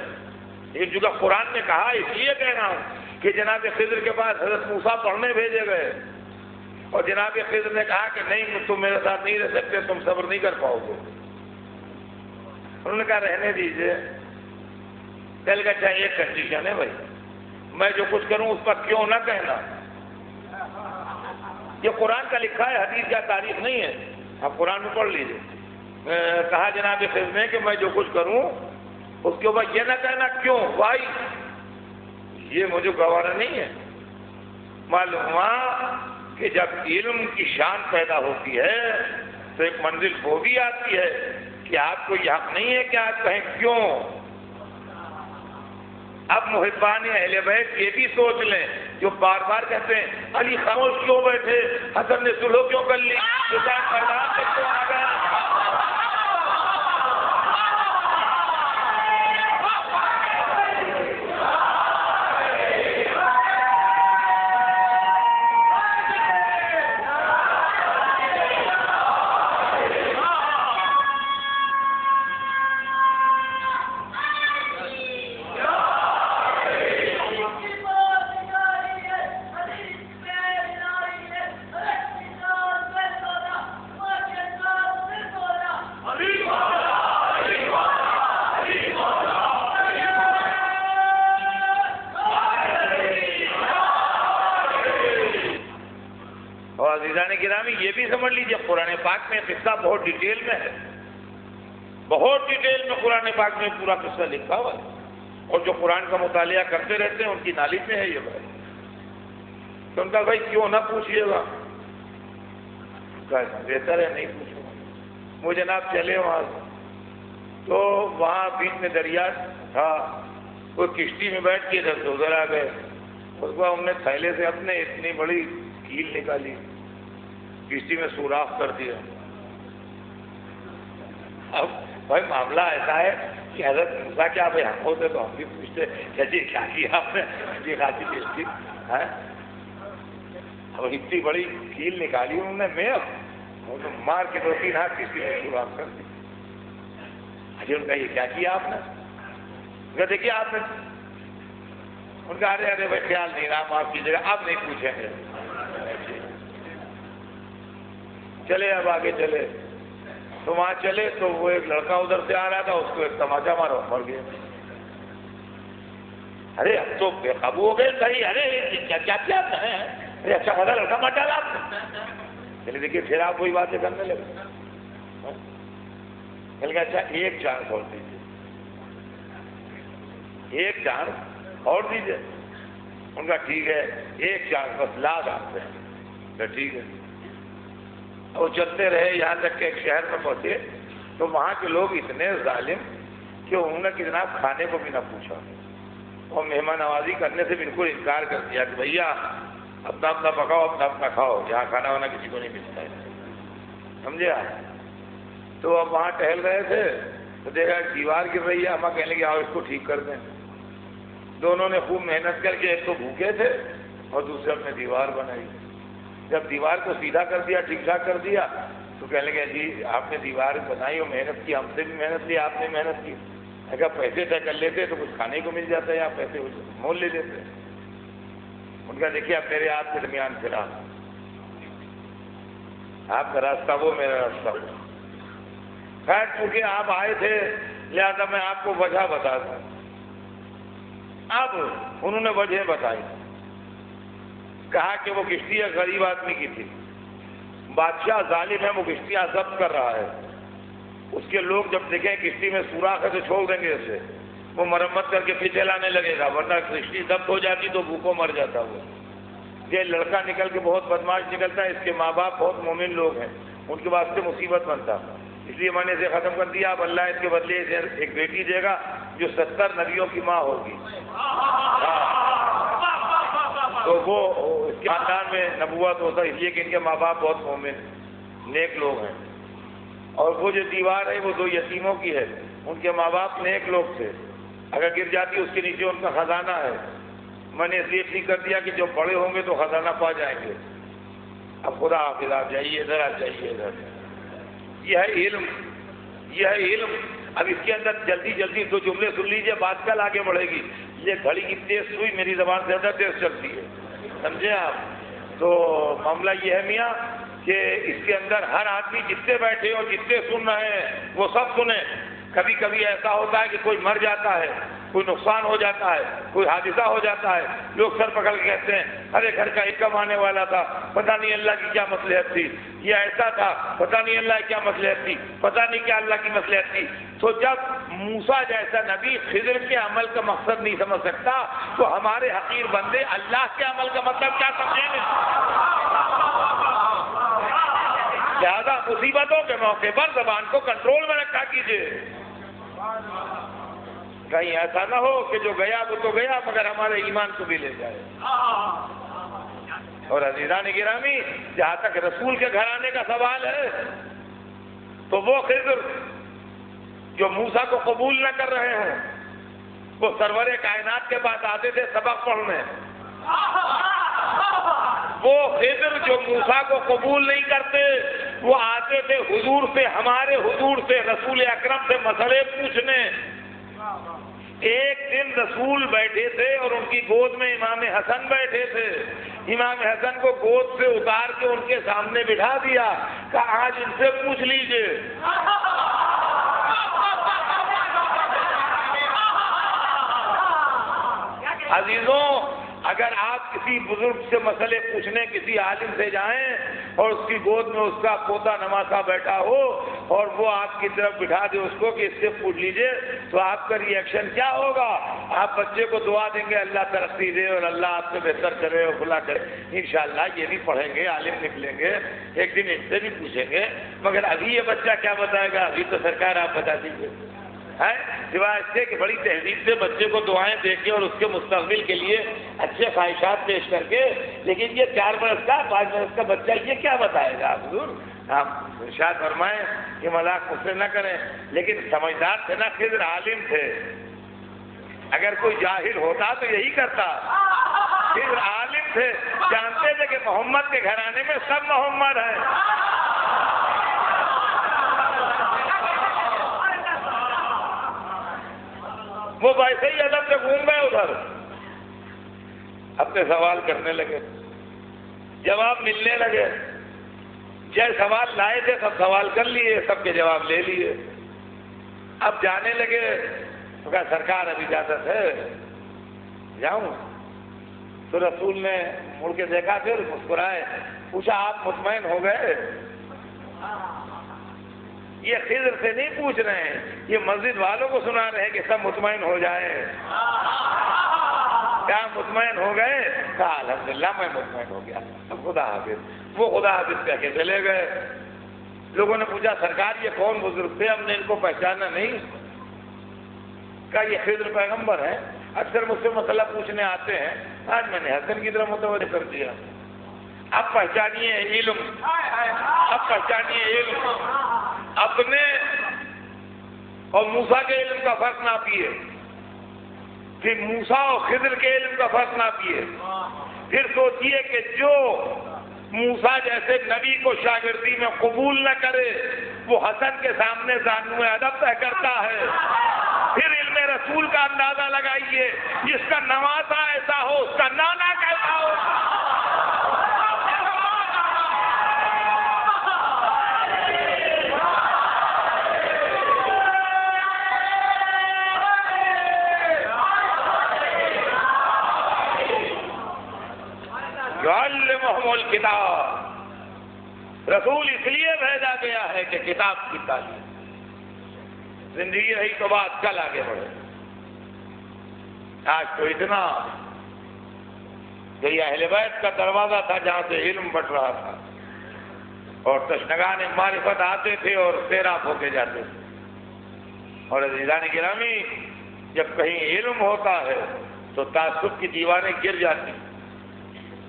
ایک جگہ قرآن نے کہا، اس لیے کہہ رہا ہوں کہ جناب خضر کے پاس حضرت موسیٰ پڑھنے بھیجے گئے، اور جناب خضر نے کہا کہ نہیں تم میرے ساتھ نہیں رہ سکتے، تم صبر نہیں کر پاؤ گے. انہوں نے کہا رہنے دیجیے. دل کا چاہیے ایک کنڈیشن ہے بھائی، میں جو کچھ کروں اس پر کیوں نہ کہنا. یہ قرآن کا لکھا ہے، حدیث کا تاریخ نہیں ہے. آپ قرآن میں پڑھ لیجیے. کہا جناب خضر نے کہ میں جو کچھ کروں اس کے اوپر یہ نہ کہنا کیوں بھائی، یہ مجھے گوارا نہیں ہے. معلوم ہوا کہ جب علم کی شان پیدا ہوتی ہے تو ایک منزل وہ بھی آتی ہے کہ آپ کو یہ حق نہیں ہے کہ آپ کہیں کیوں. اب محبان اہل بیت یہ بھی سوچ لیں جو بار بار کہتے ہیں علی خاموش کیوں بیٹھے، حسن نے سلو کیوں کر لی، حسین میدان تک کیوں آ گئے. عزیزان گرامی یہ بھی سمجھ لیجیے قرآن پاک میں قصہ بہت ڈیٹیل میں ہے، بہت ڈیٹیل میں قرآن پاک میں پورا قصہ لکھا ہوا ہے. اور جو قرآن کا مطالعہ کرتے رہتے ہیں ان کی نالج میں ہے یہ بات. تو ان کا بھائی کیوں نہ پوچھیے گا، بہتر ہے نہیں پوچھو. وہ جناب چلے وہاں تو وہاں بیچ میں دریا تھا، وہ کشتی میں بیٹھ کے ادھر سے ادھر آ گئے. اس کو ہم نے تھیلے سے اپنے اتنی بڑی کیل نکالی، کشتی میں سوراخ کر دیا. اب بھائی معاملہ ایسا ہے کہ حضرت موسیٰ کیا بھائی ہم ہوتے تو ہم بھی پوچھتے کہ جی کیا کیا آپ نے، جی خاصی کشتی ہے. اب اتنی بڑی کیل نکالی انہوں نے، میں وہ تو مار کے 2-3 ہاتھ کشتی میں سوراخ کر دی. اجی ان کا یہ کیا کیا آپ نے؟ ان کا دیکھیے آپ نے، ان کا ارے بھائی خیال نہیں رہا، معاف کیجیے گا اب نہیں پوچھیں گے. چلے اب آگے چلے تو وہاں چلے تو وہ ایک لڑکا ادھر سے آ رہا تھا، اس کو ایک تماچا مارا مر گیا. ارے اب تو بے قابو ہو گئے صحیح. ارے کیا کیا کیا آپ نے؟ ارے اچھا خاصا لڑکا مار ڈالا آپ نے. چلیے دیکھیے پھر آپ وہی باتیں کرنے لگے. چل گیا اچھا ایک چانس اور دیجیے، ایک چانس اور دیجیے. ان کا ٹھیک ہے ایک چانس بس لاز آتے ہیں. ٹھیک ہے. وہ چلتے رہے یہاں تک کہ ایک شہر میں پہنچے تو تو وہاں کے لوگ اتنے ظالم کہ انہوں نے کہ جناب کھانے کو بھی نہ پوچھا اور مہمان نوازی کرنے سے بالکل انکار کر دیا کہ بھیا اپنا اپنا پکاؤ، اپنا اپنا کھاؤ، یہاں کھانا وانا کسی کو نہیں ملتا ہے، سمجھے آپ؟ تو اب وہاں ٹہل رہے تھے تو دیکھا دیوار گر رہی ہے، ہم کہنے لگے آؤ اس کو ٹھیک کر دیں۔ دونوں نے خوب محنت کر کے، ایک تو بھوکے تھے اور دوسرے اپنے دیوار بنائی۔ جب دیوار کو سیدھا کر دیا، ٹھیک ٹھاک کر دیا، تو کہنے لگے جی آپ نے دیوار بنائی اور محنت کی، ہم سے بھی محنت کی، آپ نے محنت کی، اگر پیسے طے کر لیتے تو کچھ کھانے کو مل جاتا ہے یا پیسے مول لے لیتے۔ ان کا دیکھیے اب میرے ہاتھ کے درمیان پھرا، آپ کا راستہ وہ، میرا راستہ وہ۔ خیر چونکہ آپ آئے تھے لہذا میں آپ کو وجہ بتا دوں۔ اب انہوں نے وجہ بتائی، کہا کہ وہ کشتی ایک غریب آدمی کی تھی، بادشاہ ظالم ہے، وہ کشتیاں ضبط کر رہا ہے، اس کے لوگ جب دیکھیں کشتی میں سوراخ ہے تو چھوڑ دیں گے اسے، وہ مرمت کر کے پھر چلانے لگے گا، ورنہ کشتی ضبط ہو جاتی تو بھوکوں مر جاتا وہ۔ یہ لڑکا نکل کے بہت بدماش نکلتا ہے، اس کے ماں باپ بہت مومن لوگ ہیں، ان کے واسطے مصیبت بنتا، اس لیے میں نے اسے ختم کر دیا۔ اب اللہ اس کے بدلے اسے ایک بیٹی دے گا جو 70 نبیوں کی ماں ہوگی، تو وہ اس کے خاندان میں نبوت ہوتا ہے، اس لیے کہ ان کے ماں باپ بہت مومن نیک لوگ ہیں۔ اور وہ جو دیوار ہے وہ 2 یتیموں کی ہے، ان کے ماں باپ نیک لوگ تھے، اگر گر جاتی اس کے نیچے ان کا خزانہ ہے۔ میں نے اس لیے ٹھیک کر دیا کہ جو بڑے ہوں گے تو خزانہ پا جائیں گے۔ اب خدا حافظ، آپ جائیے ادھر، آپ جائیے ادھر۔ یہ ہے علم، یہ ہے علم۔ اب اس کے اندر جلدی جلدی 2 جملے سن لیجئے، بات کل آگے بڑھے گی۔ یہ گھڑی کی تیز سوئی میری زبان سے زیادہ تیز چلتی ہے، سمجھے آپ؟ تو معاملہ یہ ہے میاں کہ اس کے اندر ہر آدمی جتنے بیٹھے اور جتنے سن رہے ہیں وہ سب سنیں۔ کبھی کبھی ایسا ہوتا ہے کہ کوئی مر جاتا ہے، کوئی نقصان ہو جاتا ہے، کوئی حادثہ ہو جاتا ہے، لوگ سر پکڑ کے کہتے ہیں ارے گھر کا ایک کم آنے والا تھا، پتہ نہیں اللہ کی کیا مصلحت تھی، یہ ایسا تھا، پتہ نہیں اللہ کی کیا مصلحت تھی، پتہ نہیں کیا اللہ کی مصلحت تھی۔ تو جب موسیٰ جیسا نبی خضر کے عمل کا مقصد نہیں سمجھ سکتا تو ہمارے حقیر بندے اللہ کے عمل کا مطلب کیا سمجھیں گے؟ لہذا مصیبتوں کے موقع پر زبان کو کنٹرول میں رکھا کیجیے، کہیں ایسا نہ ہو کہ جو گیا وہ تو گیا مگر ہمارے ایمان کو بھی لے جائے۔ اور عزیزان گرامی، جہاں تک رسول کے گھرانے کا سوال ہے تو وہ خضر جو موسیٰ کو قبول نہ کر رہے ہیں، وہ سرور کائنات کے پاس آتے تھے سبق پڑھنے۔ وہ خضر جو موسیٰ کو قبول نہیں کرتے، وہ آتے تھے حضور سے، ہمارے حضور سے، رسول اکرم سے مسئلے پوچھنے۔ ایک دن رسول بیٹھے تھے اور ان کی گود میں امام حسن بیٹھے تھے، امام حسن کو گود سے اتار کے ان کے سامنے بٹھا دیا، کہا آج ان سے پوچھ لیجئے۔ عزیزوں، اگر آپ کسی بزرگ سے مسئلے پوچھنے کسی عالم سے جائیں اور اس کی گود میں اس کا پوتا نواسا بیٹھا ہو اور وہ آپ کی طرف بٹھا دے اس کو کہ اس سے پوچھ لیجئے، تو آپ کا ری ایکشن کیا ہوگا؟ آپ بچے کو دعا دیں گے اللہ ترقی دے اور اللہ آپ سے بہتر کرے اور بھلا کرے، انشاءاللہ یہ بھی پڑھیں گے، عالم نکلیں گے، ایک دن ان سے بھی پوچھیں گے، مگر ابھی یہ بچہ کیا بتائے گا؟ ابھی تو سرکار آپ بتا دیجیے ہے، سوائے اس سے کہ بڑی تہذیب سے بچے کو دعائیں دے کے اور اس کے مستقبل کے لیے اچھے خواہشات پیش کر کے، لیکن یہ 4 برس کا 5 برس کا بچہ یہ کیا بتائے گا؟ حضور آپ ارشاد فرمائیں کہ مذاق مجھ سے نہ کریں، لیکن سمجھدار تھے نا، خضر عالم تھے، اگر کوئی جاہل ہوتا تو یہی کرتا، خضر عالم تھے، جانتے تھے کہ محمد کے گھرانے میں سب محمد ہیں۔ وہ ویسے ہی ادب سے گھوم گئے ادھر، اپنے سوال کرنے لگے، جواب ملنے لگے، جیسے سوال لائے تھے سب سوال کر لیے، سب کے جواب لے لیے۔ اب جانے لگے تو کہا سرکار ابھی اجازت ہے جاؤں؟ تو رسول نے مڑ کے دیکھا، پھر مسکرائے، پوچھا آپ مطمئن ہو گئے؟ یہ خضر سے نہیں پوچھ رہے ہیں، یہ مسجد والوں کو سنا رہے ہیں کہ سب مطمئن ہو جائیں۔ کیا مطمئن ہو گئے؟ کہا الحمدللہ میں مطمئن ہو گیا، اب خدا حافظ۔ وہ خدا حافظ کہہ کے چلے گئے۔ لوگوں نے پوچھا سرکار یہ کون بزرگ تھے، ہم نے ان کو پہچانا نہیں. کہا یہ خضر پیغمبر ہیں. اکثر مجھ سے مسئلہ پوچھنے آتے ہیں، آج میں نے حسن کی طرف متوجہ کر دیا. اب پہچانیے علم، اب پہچانیے علم. اپنے اور موسیٰ کے علم کا فرق نہ پیے، پھر موسیٰ اور خضر کے علم کا فرق نہ پیے. پھر سوچئے کہ جو موسیٰ جیسے نبی کو شاگردی میں قبول نہ کرے وہ حسن کے سامنے زانو ادب طے کرتا ہے. پھر علم رسول کا اندازہ لگائیے، جس کا نواسا ایسا ہو اس کا نانا کیسا ہو. يعلمهم الكتاب، رسول اس لیے بھیجا گیا ہے کہ کتاب کی تعلیم. زندگی رہی تو بات کل آگے بڑھے. آج تو اتنا کہ یہ اہل بیت کا دروازہ تھا جہاں سے علم بٹ رہا تھا، اور تشنگان معرفت آتے تھے اور سیراب ہو کے جاتے تھے. اور عزیزان گرامی، جب کہیں علم ہوتا ہے تو تعصب کی دیواریں گر جاتی ہیں.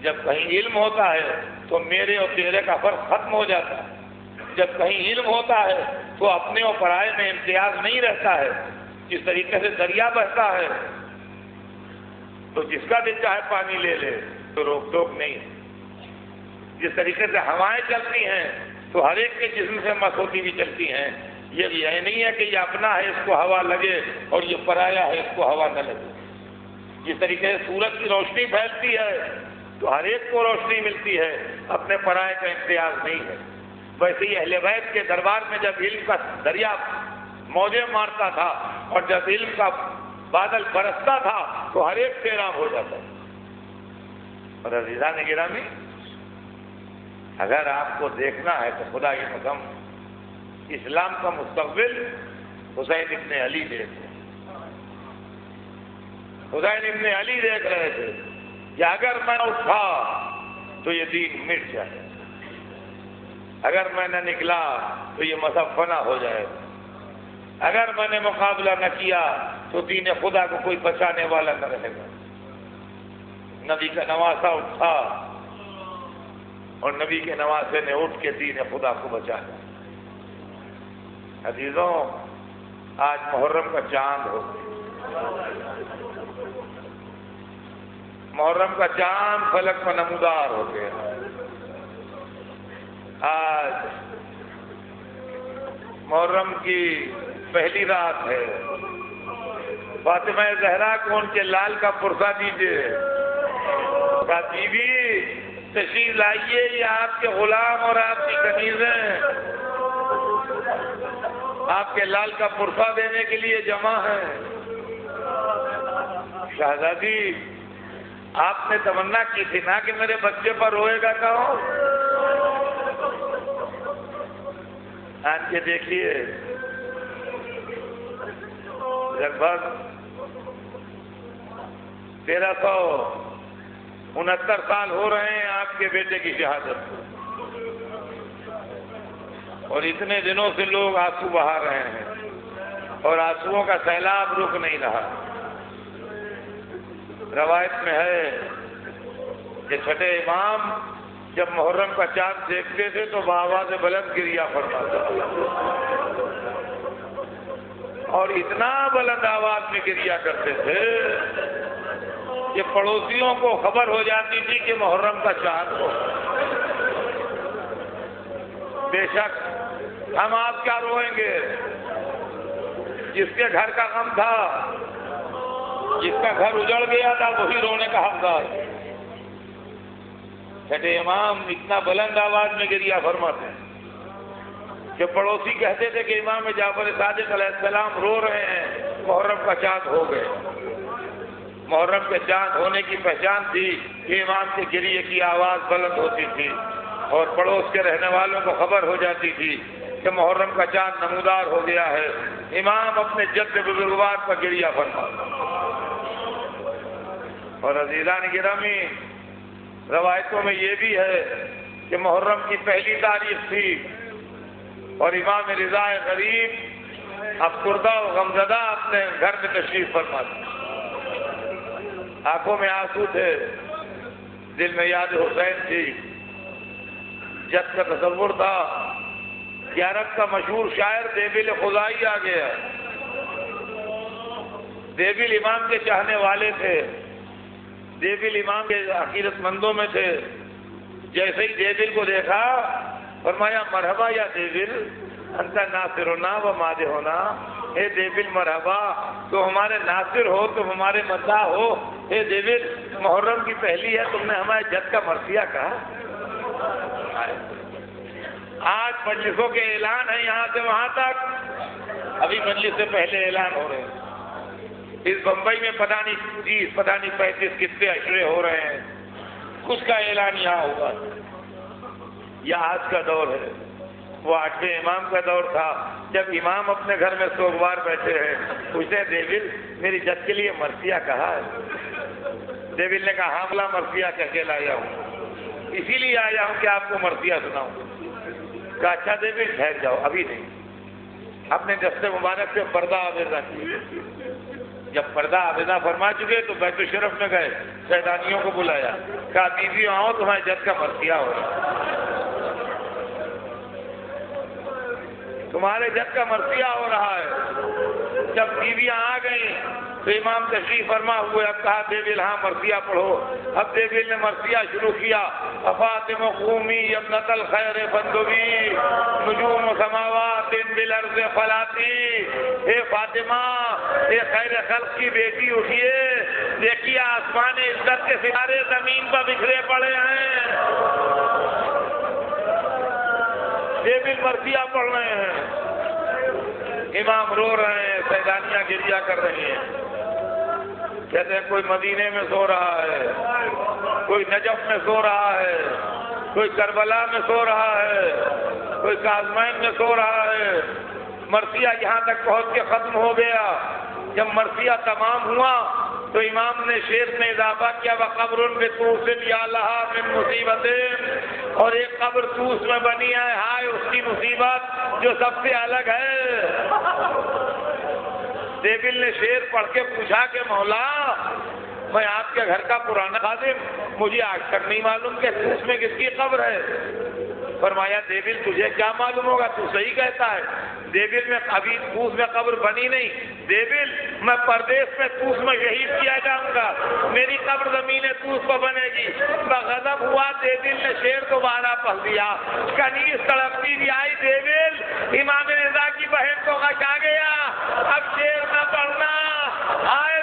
جب کہیں علم ہوتا ہے تو میرے اور تیرے کا فرق ختم ہو جاتا ہے. جب کہیں علم ہوتا ہے تو اپنے اور پرائے میں امتیاز نہیں رہتا ہے. جس طریقے سے دریا بہتا ہے تو جس کا دل چاہے پانی لے لے تو روک ٹوک نہیں. جس طریقے سے ہوائیں چلتی ہیں تو ہر ایک کے جسم سے مس ہوتی بھی چلتی ہیں. یہ نہیں ہے کہ یہ اپنا ہے اس کو ہوا لگے اور یہ پرایا ہے اس کو ہوا نہ لگے. جس طریقے سے سورج کی روشنی پھیلتی ہے تو ہر ایک کو روشنی ملتی ہے، اپنے پرائے کا امتیاز نہیں ہے. ویسے ہی اہل بیت کے دربار میں جب علم کا دریا موجیں مارتا تھا اور جب علم کا بادل برستا تھا تو ہر ایک سیراب ہو جاتا. اور عزیزان گرامی، اگر آپ کو دیکھنا ہے تو خدا کی قسم اسلام کا مستقبل حسین ابن علی دیکھ رہے. حسین ابن علی دیکھ رہے تھے کہ اگر میں اٹھا تو یہ دین مٹ جائے، اگر میں نہ نکلا تو یہ مذہب فنا ہو جائے، اگر میں نے مقابلہ نہ کیا تو دین خدا کو کوئی بچانے والا نہ رہے گا. نبی کا نواسا اٹھا اور نبی کے نواسے نے اٹھ کے دین خدا کو بچایا. عزیزوں، آج محرم کا چاند ہو گیا. محرم کا چاند فلک میں نمودار ہو گیا. آج محرم کی پہلی رات ہے. فاطمہ زہرا کو ان کے لال کا پرسہ دیجیے. بیوی تشریف لائیے، یہ آپ کے غلام اور آپ کی کنیزیں آپ کے لال کا پرسہ دینے کے لیے جمع ہیں. شہزادی، آپ نے تمنا کی تھی نا کہ میرے بچے پر روئے گا کون؟ آج کے دیکھیے لگ بھگ 1369 سال ہو رہے ہیں آپ کے بیٹے کی شہادت کو، اور اتنے دنوں سے لوگ آنسو بہا رہے ہیں اور آنسوؤں کا سیلاب رک نہیں رہا. روایت میں ہے کہ چھٹے امام جب محرم کا چاند دیکھتے تھے تو بآواز بلند گریا فرماتے تھے، اور اتنا بلند آواز میں گریا کرتے تھے کہ پڑوسیوں کو خبر ہو جاتی تھی کہ محرم کا چاند ہو. بے شک ہم آپ کیا روئیں گے؟ جس کے گھر کا غم تھا، جس کا گھر اجڑ گیا تھا، وہی رونے کا حقدار. چھٹے امام اتنا بلند آواز میں گریا فرماتے ہیں کہ پڑوسی کہتے تھے کہ امام جعفر صادق علیہ السلام رو رہے ہیں، محرم کا چاند ہو گئے. محرم کے چاند ہونے کی پہچان تھی کہ امام کے گریے کی آواز بلند ہوتی تھی اور پڑوس کے رہنے والوں کو خبر ہو جاتی تھی کہ محرم کا چاند نمودار ہو گیا ہے. امام اپنے جد بزرگوار کا گریہ فرماتے. اور عزیزان گرامی، روایتوں میں یہ بھی ہے کہ محرم کی پہلی تاریخ تھی اور امام رضا غریب افسردہ و غمزدہ اپنے گھر میں تشریف فرما تھے. آنکھوں میں آنسو تھے، دل میں یاد حسین تھی، جد کا تصور تھا. عرب کا مشہور شاعر دیبل خدائی آ گیا. دیبل امام کے چاہنے والے تھے، دیبل امام کے عقیدت مندوں میں تھے. جیسے ہی دیبل کو دیکھا فرمایا مرحبا یا دیبل انت ناصرنا و مادحنا. اے دیبل مرحبا، تو ہمارے ناصر ہو، تم ہمارے مداح ہو. اے دیبل محرم کی پہلی ہے، تم نے ہمارے جد کا مرثیہ کہا. آج مجلسوں کے اعلان ہیں یہاں سے وہاں تک، ابھی مجلس سے پہلے اعلان ہو رہے ہیں. اس بمبئی میں پتہ نہیں 30 پتہ نہیں 35 کتنے اشرے ہو رہے ہیں. اس کا اعلان یہاں ہوگا. یہ آج کا دور ہے، وہ 8ویں امام کا دور تھا جب امام اپنے گھر میں سوگوار بیٹھے ہیں. پوچھتے ہیں دیبل میری جد کے لیے مرثیہ کہا ہے؟ دیبل نے کہا حاملہ مرثیہ کہہ کے لایا ہوں، اسی لیے آیا ہوں کہ آپ کو مرثیہ سناؤں. کہا اچھا دیبل ٹھہر جاؤ، ابھی نہیں. اپنے دست مبارک سے پردہ آویزہ کیے. جب پردہ آویزہ فرما چکے تو بیت الشرف میں گئے، سیدانیوں کو بلایا، کہا بیوی آؤ تمہارے جد کا مرثیہ ہو رہا، تمہارے جد کا مرثیہ ہو رہا ہے. جب بیویاں آ گئیں تو امام تشریف فرما ہوئے. اب کہا دیبل ہاں مرثیہ پڑھو. اب دیبل نے مرثیہ شروع کیا. فاطمہ قومی ابنۃ الخیر فندبی نجوم سماوات بالارض فلاتی. اے فاطمہ، اے خیر خلق کی بیٹی اٹھیے، دیکھیے آسمان عزت کے ستارے زمین پر بکھرے پڑے ہیں. دیبل مرثیہ پڑھ رہے ہیں، امام رو رہے ہیں، سیدانیاں گریہ کر رہی ہیں. کہتے ہیں کوئی مدینے میں سو رہا ہے، کوئی نجف میں سو رہا ہے، کوئی کربلا میں سو رہا ہے، کوئی کاظمین میں سو رہا ہے. مرثیہ یہاں تک پہنچ کے ختم ہو گیا. جب مرثیہ تمام ہوا تو امام نے شعر میں اضافہ کیا وَقَبْرٌ بِطُوسٍ يَا لَهَا مِن مُصِیبَتٍ. اور ایک قبر طوس میں بنی ہے، ہائے اس کی مصیبت جو سب سے الگ ہے. دیبل نے شعر پڑھ کے پوچھا کہ مولا میں آپ کے گھر کا پرانا خادم، مجھے آج تک نہیں معلوم کہ طوس میں کس کی قبر ہے. فرمایا دیبل تجھے کیا معلوم ہوگا، تو صحیح کہتا ہے. دیبل میں ابھی طوس میں قبر بنی نہیں. دیبل میں پردیس میں طوس میں شہید کیا جاؤں گا، میری قبر زمین طوس پر بنے گی. غضب ہوا، دیبل نے شعر دوبارہ پڑھ دیا. کنیز تڑپتی بھی آئی. دیبل امام رضا کی بہن کو غش آ گیا، اب شعر نہ پڑھنا، آئے